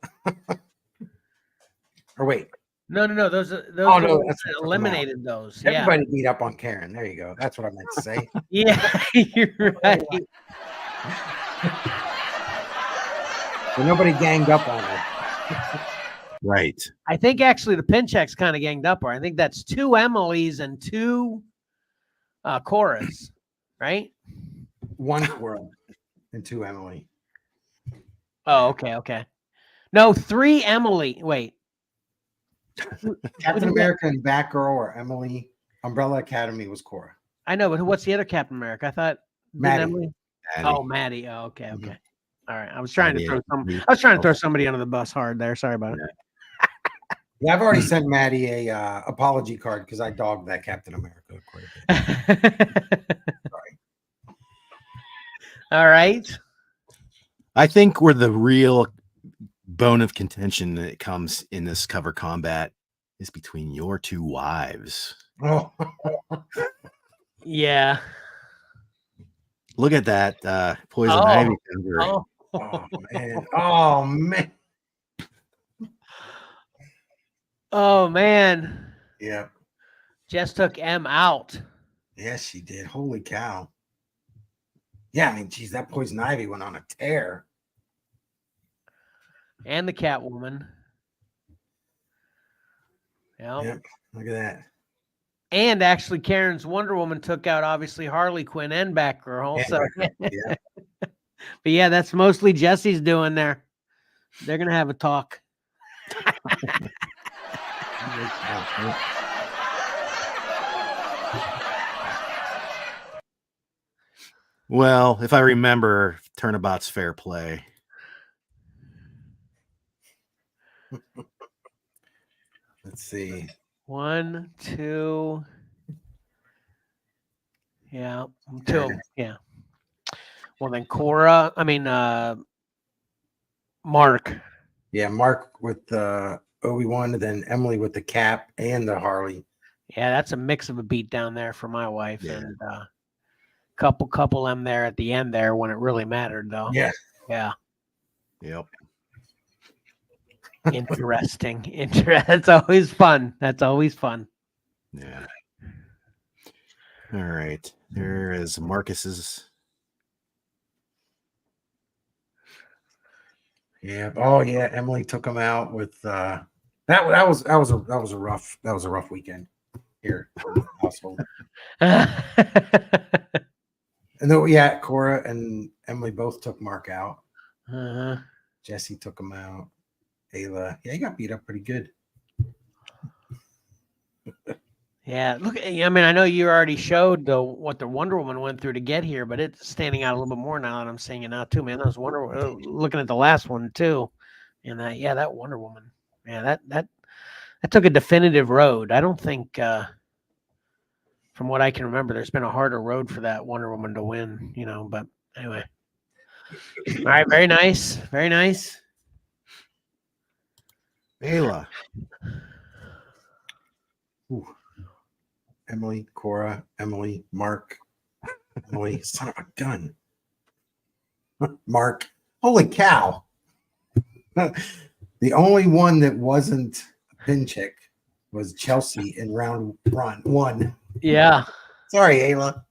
B: Or wait.
A: No. Those
B: Oh, no,
A: that's eliminated those.
B: Everybody beat up on Karen. There you go. That's what I meant to say.
A: Yeah, you're right.
B: So nobody ganged up on her.
C: Right.
A: I think actually the pin check's kind of ganged up her. I think that's 2 Emily's and 2 Cora's, right?
B: 1 Cora and 2 Emily.
A: Oh, okay. No, 3 Emily. Wait.
B: Captain America and Batgirl or Emily. Umbrella Academy was Cora.
A: I know, but what's the other Captain America? I thought
B: Maddie.
A: Emily.
C: Maddie.
A: Oh, Maddie. Oh, okay.
B: Mhm.
A: All right. I was trying
C: Maddie,
A: to throw somebody under the bus hard there. Sorry about it.
B: Yeah, I've already sent Maddie a apology card because I dogged that Captain America quite a bit. Sorry.
A: All right.
C: I think where the real bone of contention that comes in this cover combat is between your 2 wives.
B: Oh.
A: Yeah.
C: Look at that poison ivy cover.
B: Oh man. Oh man.
A: Oh man.
B: Yeah.
A: Jess took M out.
B: Yes, she did. Holy cow. Yeah, I mean, geez, that poison ivy went on a tear.
A: And the Catwoman.
B: Yep. Look at that.
A: And actually, Karen's Wonder Woman took out obviously Harley Quinn and Batgirl. So,
B: Yeah.
A: but yeah, that's mostly Jesse's doing there. They're gonna have a talk.
C: Well, if I remember, turnabout's fair play.
B: Let's see.
A: 1, 2. Yeah, 2. Yeah. Well, then Mark.
B: Yeah, Mark with the Obi-Wan, and then Emily with the Cap and the Harley.
A: Yeah, that's a mix of a beat down there for my wife.
C: Yeah.
A: And couple M there at the end there when it really mattered, though.
B: Yeah.
A: Yeah.
C: Yep.
A: Interesting. That's always fun.
C: Yeah. All right. There is Marcus's.
B: Yeah. Oh yeah. Emily took him out with that was a rough weekend here in the household. And though, yeah, Cora and Emily both took Mark out.
A: Uh-huh.
B: Jesse took him out. Ayla, yeah, he got beat up pretty good.
A: Yeah, look. I mean, I know you already showed what the Wonder Woman went through to get here, but it's standing out a little bit more now that I'm seeing it now too, man. That was looking at the last one too, and that Wonder Woman, yeah, that took a definitive road. I don't think, from what I can remember, there's been a harder road for that Wonder Woman to win, But anyway, all right, very nice, very nice.
C: Ayla.
B: Ooh. Emily, Cora, Emily, Mark, Emily, son of a gun. Mark, holy cow. The only one that wasn't a pin chick was Chelsea in round one.
A: Yeah.
B: Sorry, Ayla.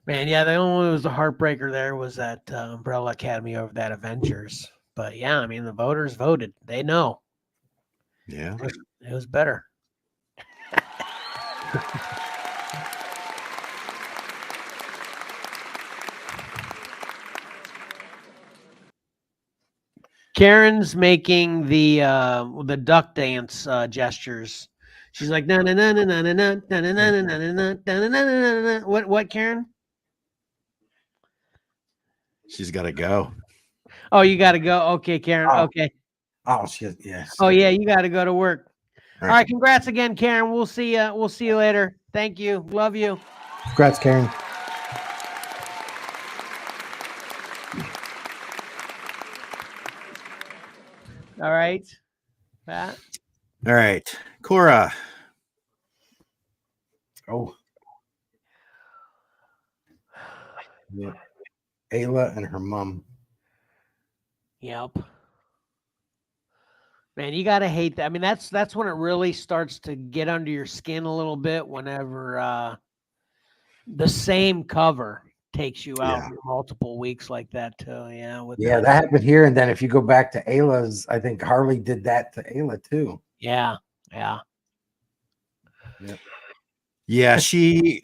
A: Man, yeah, the only one that was a heartbreaker there was that Umbrella Academy over that Avengers. But yeah, I mean, the voters voted. They know.
C: Yeah.
A: It was better. Karen's making the duck dance gestures. She's like na na na na na na na na na na na na na. What, Karen?
C: She's got to go.
A: Oh, you got to go. Okay, Karen. Okay.
B: Oh, shit. Yes.
A: Oh, yeah, you got to go to work.
C: All
A: All right. Congrats again, Karen. We'll see you. We'll see you later. Thank you. Love you.
B: Congrats, Karen.
A: All right. Pat.
C: All right. Cora.
B: Oh. Yeah. Ayla and her mom.
A: Yep. Man, you gotta hate that. I mean, that's when it really starts to get under your skin a little bit. Whenever the same cover takes you out for multiple weeks like that, too. Yeah.
B: That happened here. And then if you go back to Ayla's, I think Harley did that to Ayla too.
A: Yeah. Yeah.
B: Yep.
C: Yeah,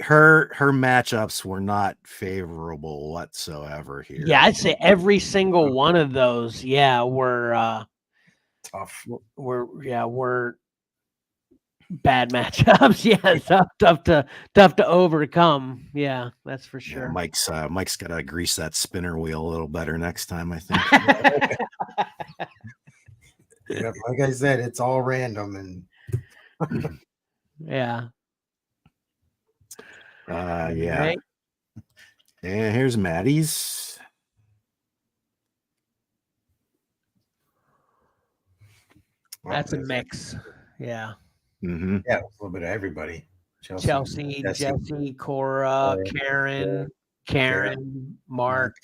C: her matchups were not favorable whatsoever here.
A: Yeah, I'd say every single one of those, were
B: tough.
A: Were bad matchups. Yeah, tough to overcome. Yeah, that's for sure.
C: Yeah, Mike's got to grease that spinner wheel a little better next time, I think.
B: Yep, like I said, it's all random and
A: yeah.
C: Yeah.
A: Right.
C: And here's Maddie's.
A: That's a mix. Yeah.
C: Mm-hmm.
B: Yeah, a little bit of everybody.
A: Chelsea, Jesse, Cora, Karen, Mark,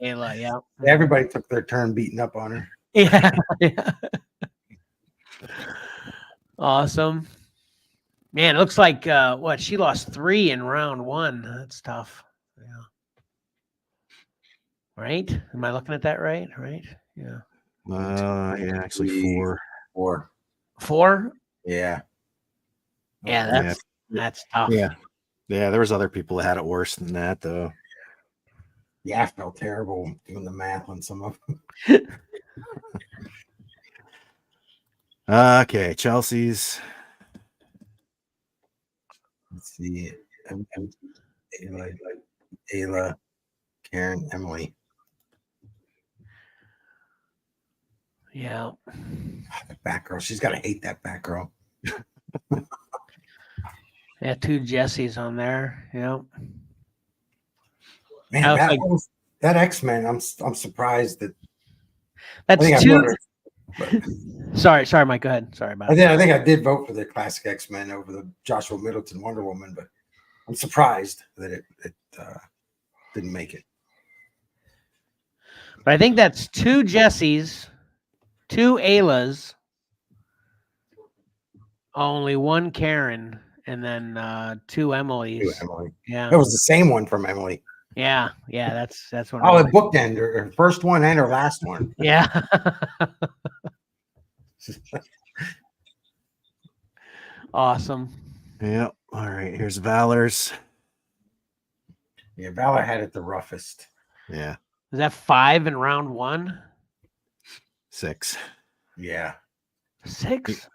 A: Ayla. Yeah.
B: Everybody took their turn beating up on her.
A: Yeah. Awesome. Man, it looks like she lost 3 in round 1. That's tough. Yeah. Right? Am I looking at that right? Right? Yeah.
C: Yeah, actually 4.
B: 4.
A: 4?
B: Yeah.
A: Yeah, that's tough.
C: Yeah. Yeah, there was other people that had it worse than that though.
B: Yeah, I felt terrible doing the math on some of them.
C: Okay, Chelsea's.
B: Let's see. Ayla, Karen, Emily.
A: Yeah.
B: The back girl. She's got to hate that back girl.
A: Yeah, 2 Jessies on there. Yeah.
B: Man, that X-Men, I'm surprised that
A: that's 2. Sorry, Mike. Go ahead. Sorry about
B: it. I think I did vote for the classic X-Men over the Joshua Middleton Wonder Woman, but I'm surprised that it didn't make it.
A: But I think that's 2 Jessies, 2 Aylas, only 1 Karen, and then 2 Emilys.
B: 2 Emily.
A: Yeah.
B: It was the same one from Emily.
A: Yeah. That's what.
B: Oh, it bookend her first one and her last one.
A: Yeah. Awesome.
C: Yeah. All right. Here's Valor's.
B: Yeah, Valor had it the roughest.
C: Yeah.
A: Is that 5 in round 1?
C: 6.
B: Yeah.
A: 6?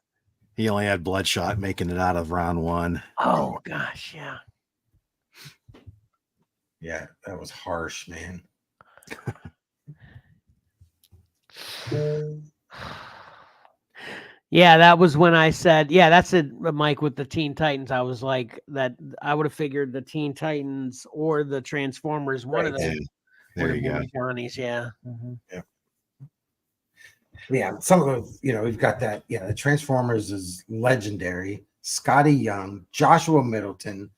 C: He only had Bloodshot making it out of round 1.
A: Oh gosh, yeah.
B: Yeah, that was harsh, man.
A: Yeah, that was when I said, yeah, that's it, Mike, with the Teen Titans. I was like, that I would have figured the Teen Titans or the Transformers, one of
B: Right.
A: those.
C: Yeah. There you go.
A: Johnny's, yeah.
B: Yeah, some of those, we've got that. Yeah, the Transformers is legendary. Scotty Young, Joshua Middleton,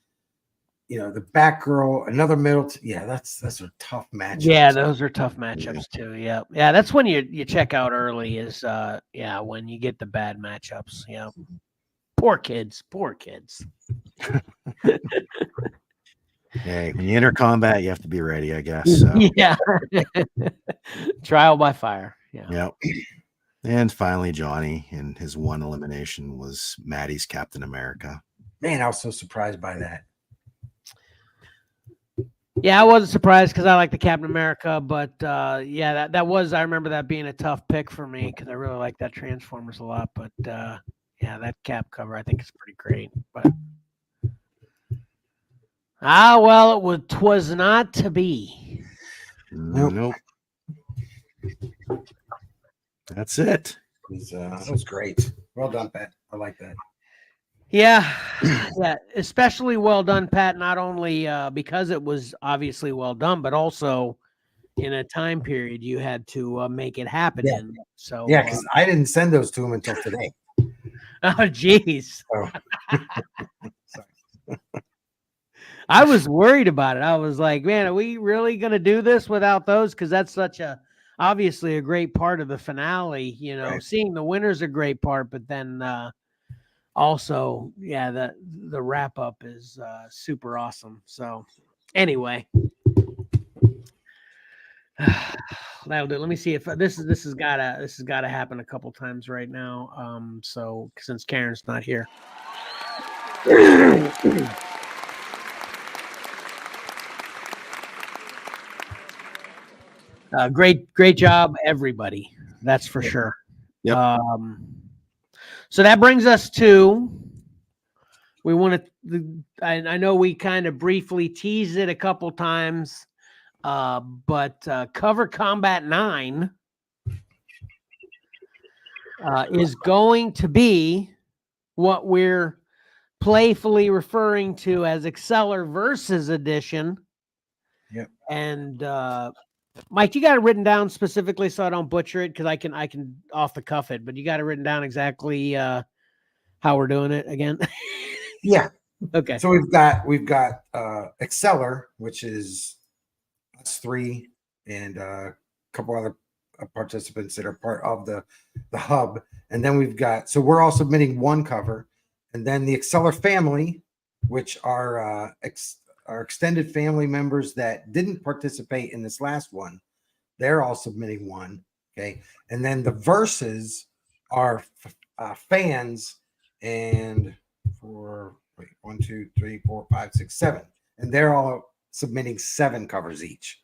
B: the Batgirl, another Middleton. Yeah, that's a tough match.
A: Yeah, those are tough matchups too. Yeah. Yeah, that's when you check out early is when you get the bad matchups. Yeah. Poor kids.
C: Hey, when you enter combat, you have to be ready, I guess. So.
A: Yeah. Trial by fire. Yeah.
C: Yep. And finally, Johnny, and his one elimination was Maddie's Captain America.
B: Man, I was so surprised by that.
A: Yeah, I wasn't surprised because I like the Captain America, but that was, I remember that being a tough pick for me because I really like that Transformers a lot. But that Cap cover I think is pretty great. But well, it was not to be.
C: Nope. That's it.
B: It was great. Well done, Pat. I like that.
A: Yeah, especially well done, Pat. Not only because it was obviously well done, but also in a time period you had to make it happen in. So
B: yeah, because I didn't send those to him until today.
A: Oh, geez.
B: Oh.
A: I was worried about it. I was like, man, are we really going to do this without those? Because that's obviously a great part of the finale.
B: Right.
A: Seeing the winner's a great part, but then also, the wrap up is super awesome. So anyway, that'll do. Let me see if this has gotta happen a couple times right now. So since Karen's not here. Great job, everybody. That's for sure.
C: Yep.
A: So that brings us to, we want to, I know we kind of briefly teased it a couple times, but Cover Combat 9 is going to be what we're playfully referring to as Xcellar Versus Edition.
B: Yep.
A: And Mike, you got it written down specifically so I don't butcher it because I can off the cuff it, but you got it written down exactly how we're doing it again.
B: Yeah.
A: Okay.
B: So we've got Xcellar, which is us three and a couple other participants that are part of the hub, and then we're all submitting one cover, and then the Xcellar family, which are our extended family members that didn't participate in this last one, they're all submitting one. Okay. And then the verses are fans and for 1, 2, 3, 4, 5, 6, 7. And they're all submitting 7 covers each.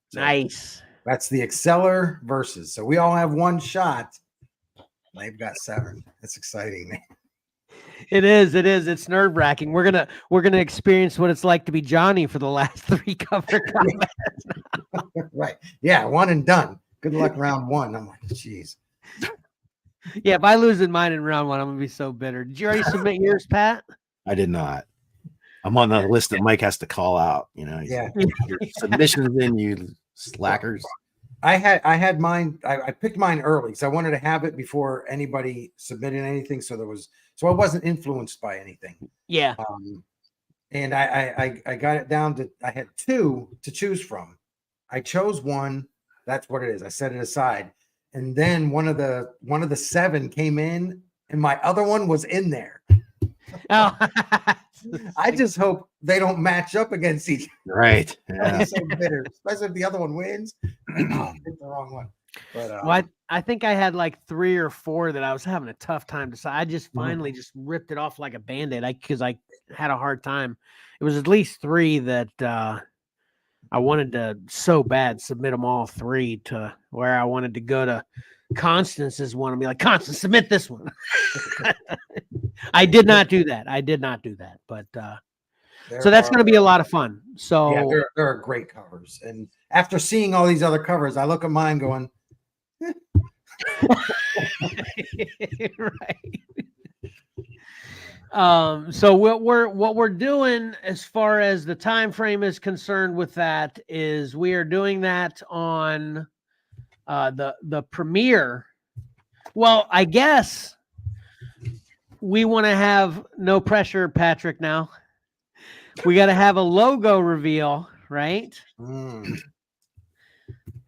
B: So
A: nice.
B: That's the Xcellar verses. So we all have one shot. They've got 7. That's exciting, man.
A: It is. It's nerve-wracking. We're gonna experience what it's like to be Johnny for the last 3 cover combats.
B: Right. Yeah, one and done. Good luck round 1. I'm like, geez.
A: Yeah, if I lose in mine in round 1, I'm gonna be so bitter. Did you already submit yours, Pat?
C: I did not. I'm on the list that Mike has to call out.
B: Yeah.
C: Your submissions in, you slackers.
B: I had mine. I picked mine early, so I wanted to have it before anybody submitted anything. So I wasn't influenced by anything.
A: Yeah.
B: And I got it down to, I had 2 to choose from. I chose one. That's what it is. I set it aside, and then one of the 7 came in, and my other one was in there.
A: Oh.
B: I just hope they don't match up against each other.
C: Right.
B: Yeah. So bitter, especially if the other one wins. I picked the wrong one. But
A: I think I had like 3 or 4 that I was having a tough time deciding. I just finally just ripped it off like a Band-Aid because I had a hard time. It was at least 3 that I wanted to so bad submit them all 3 to where I wanted to go to Constance's one and be like, Constance, submit this one. I did not do that. But so that's going to be a lot of fun. So
B: yeah, there are great covers. And after seeing all these other covers, I look at mine going,
A: right. So what we're doing as far as the time frame is concerned with that is we are doing that on the premiere. Well, I guess we want to have no pressure, Patrick. Now we got to have a logo reveal, right?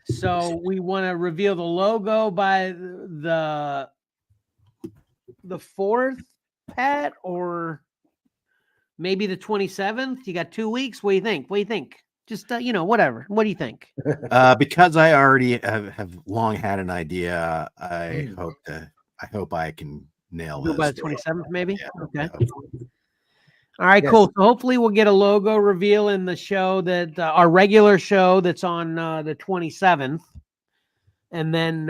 A: So we want to reveal the logo by the 4th, Pat, or maybe the 27th. You got 2 weeks. What do you think? Just whatever. What do you think?
C: Because I already have long had an idea. I hope I can nail
A: Do it
C: this
A: by the 27th, maybe.
C: Yeah,
A: Okay.
C: yeah.
A: All right,
B: Yes.
A: cool. So hopefully we'll get a logo reveal in the show that our regular show that's on the 27th, and then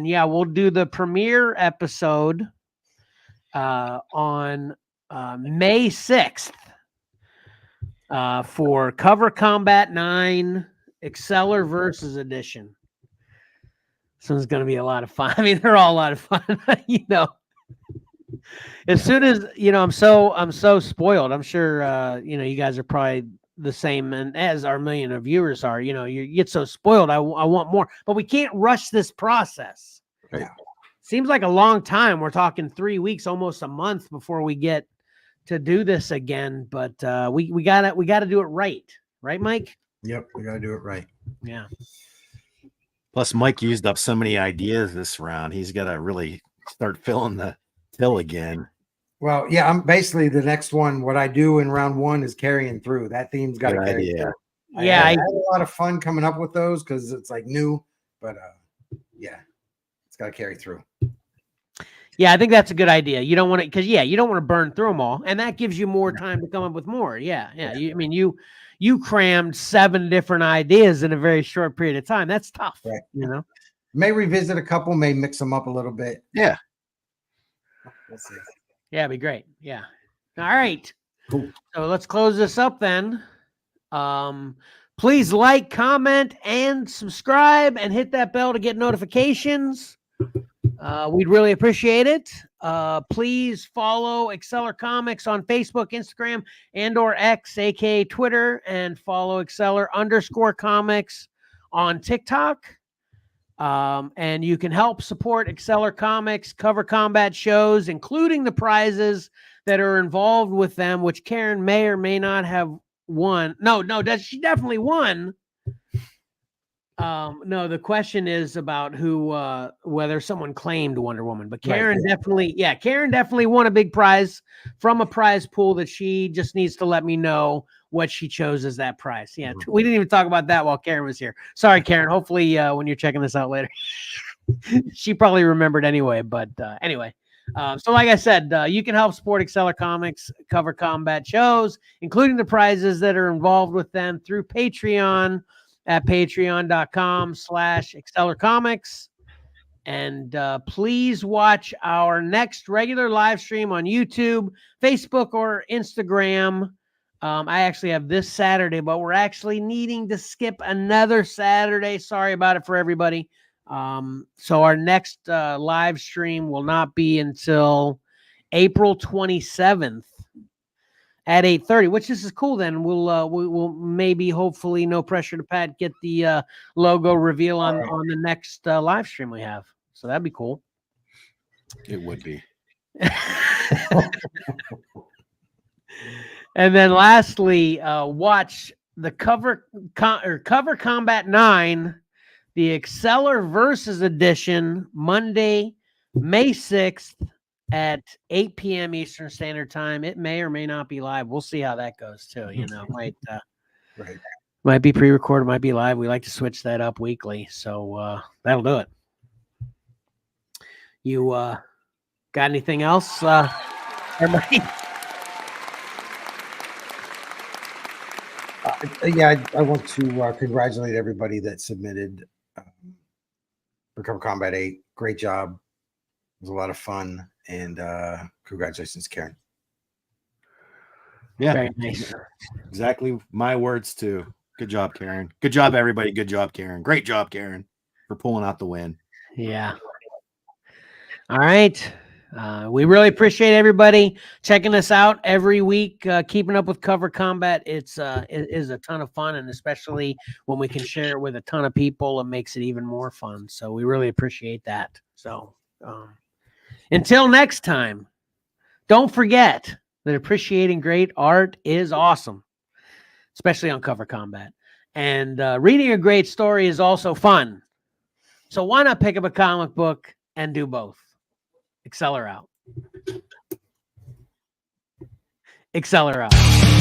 A: yeah, we'll do the premiere episode on May 6th for Cover Combat 9 Xcellar Versus Edition. This one's going to be a lot of fun. I mean, they're all a lot of fun. As soon as I'm so spoiled. I'm sure you guys are probably the same, and as our million of viewers are. You get so spoiled. I want more, but we can't rush this process.
C: Right.
A: Seems like a long time. We're talking 3 weeks, almost a month before we get to do this again. But we gotta do it right, Mike?
B: Yep, we got to do it right.
A: Yeah.
C: Plus, Mike used up so many ideas this round. He's got to really start filling the till again.
B: Well, yeah, I'm basically the next one. What I do in round 1 is carrying through. That theme's got to
C: Good
B: carry
C: idea.
B: through.
A: Yeah,
B: I
A: I-
B: had a lot of fun coming up with those because it's like new, but yeah, it's got to carry through.
A: Yeah, I think that's a good idea. You don't want to, because you don't want to burn through them all, and that gives you more time to come up with more. Yeah. You crammed 7 different ideas in a very short period of time. That's tough.
B: Right. May revisit a couple, may mix them up a little bit.
C: Yeah.
B: We'll see.
A: Yeah, it'd be great. Yeah. All right.
B: Cool.
A: So let's close this up then. Please like, comment, and subscribe, and hit that bell to get notifications. We'd really appreciate it. Please follow Xcellar Comics on Facebook, Instagram, and/or X, aka Twitter, and follow Xcellar_comics on TikTok. And you can help support Xcellar Comics Cover Combat shows, including the prizes that are involved with them, which Karen may or may not have won. No, she definitely won. No, the question is about whether someone claimed Wonder Woman, but Karen definitely won a big prize from a prize pool that she just needs to let me know what she chose as that prize. Yeah, we didn't even talk about that while Karen was here. Sorry, Karen. Hopefully, when you're checking this out later, she probably remembered anyway. But anyway, so like I said, you can help support Xcellar Comics Cover Combat shows, including the prizes that are involved with them through Patreon at patreon.com/Xcellar Comics. And please watch our next regular live stream on YouTube, Facebook, or Instagram. I actually have this Saturday, but we're actually needing to skip another Saturday. Sorry about it for everybody. So our next live stream will not be until April 27th at 8:30, which is cool. Then we'll maybe, hopefully, no pressure to Pat, get the logo reveal on the next live stream we have. So that'd be cool.
C: It would be.
A: And then lastly, watch the Cover Combat 9, the Xcellar Versus Edition, Monday, May 6th at 8 p.m. Eastern Standard Time. It may or may not be live. We'll see how that goes too. Might be pre-recorded, might be live. We like to switch that up weekly, so that'll do it. You got anything else? Everybody?
B: Yeah, I want to congratulate everybody that submitted for Cover Combat 8. Great job. It was a lot of fun. And congratulations, Karen.
C: Yeah,
A: Very nice.
C: exactly my words too. Good job, Karen. Good job, everybody. Good job, Karen. Great job, Karen, for pulling out the win.
A: Yeah. All right. We really appreciate everybody checking us out every week, keeping up with Cover Combat. It is a ton of fun, and especially when we can share it with a ton of people, it makes it even more fun. So we really appreciate that. So until next time, don't forget that appreciating great art is awesome, especially on Cover Combat. And reading a great story is also fun. So why not pick up a comic book and do both? Xcellar out. Xcellar out.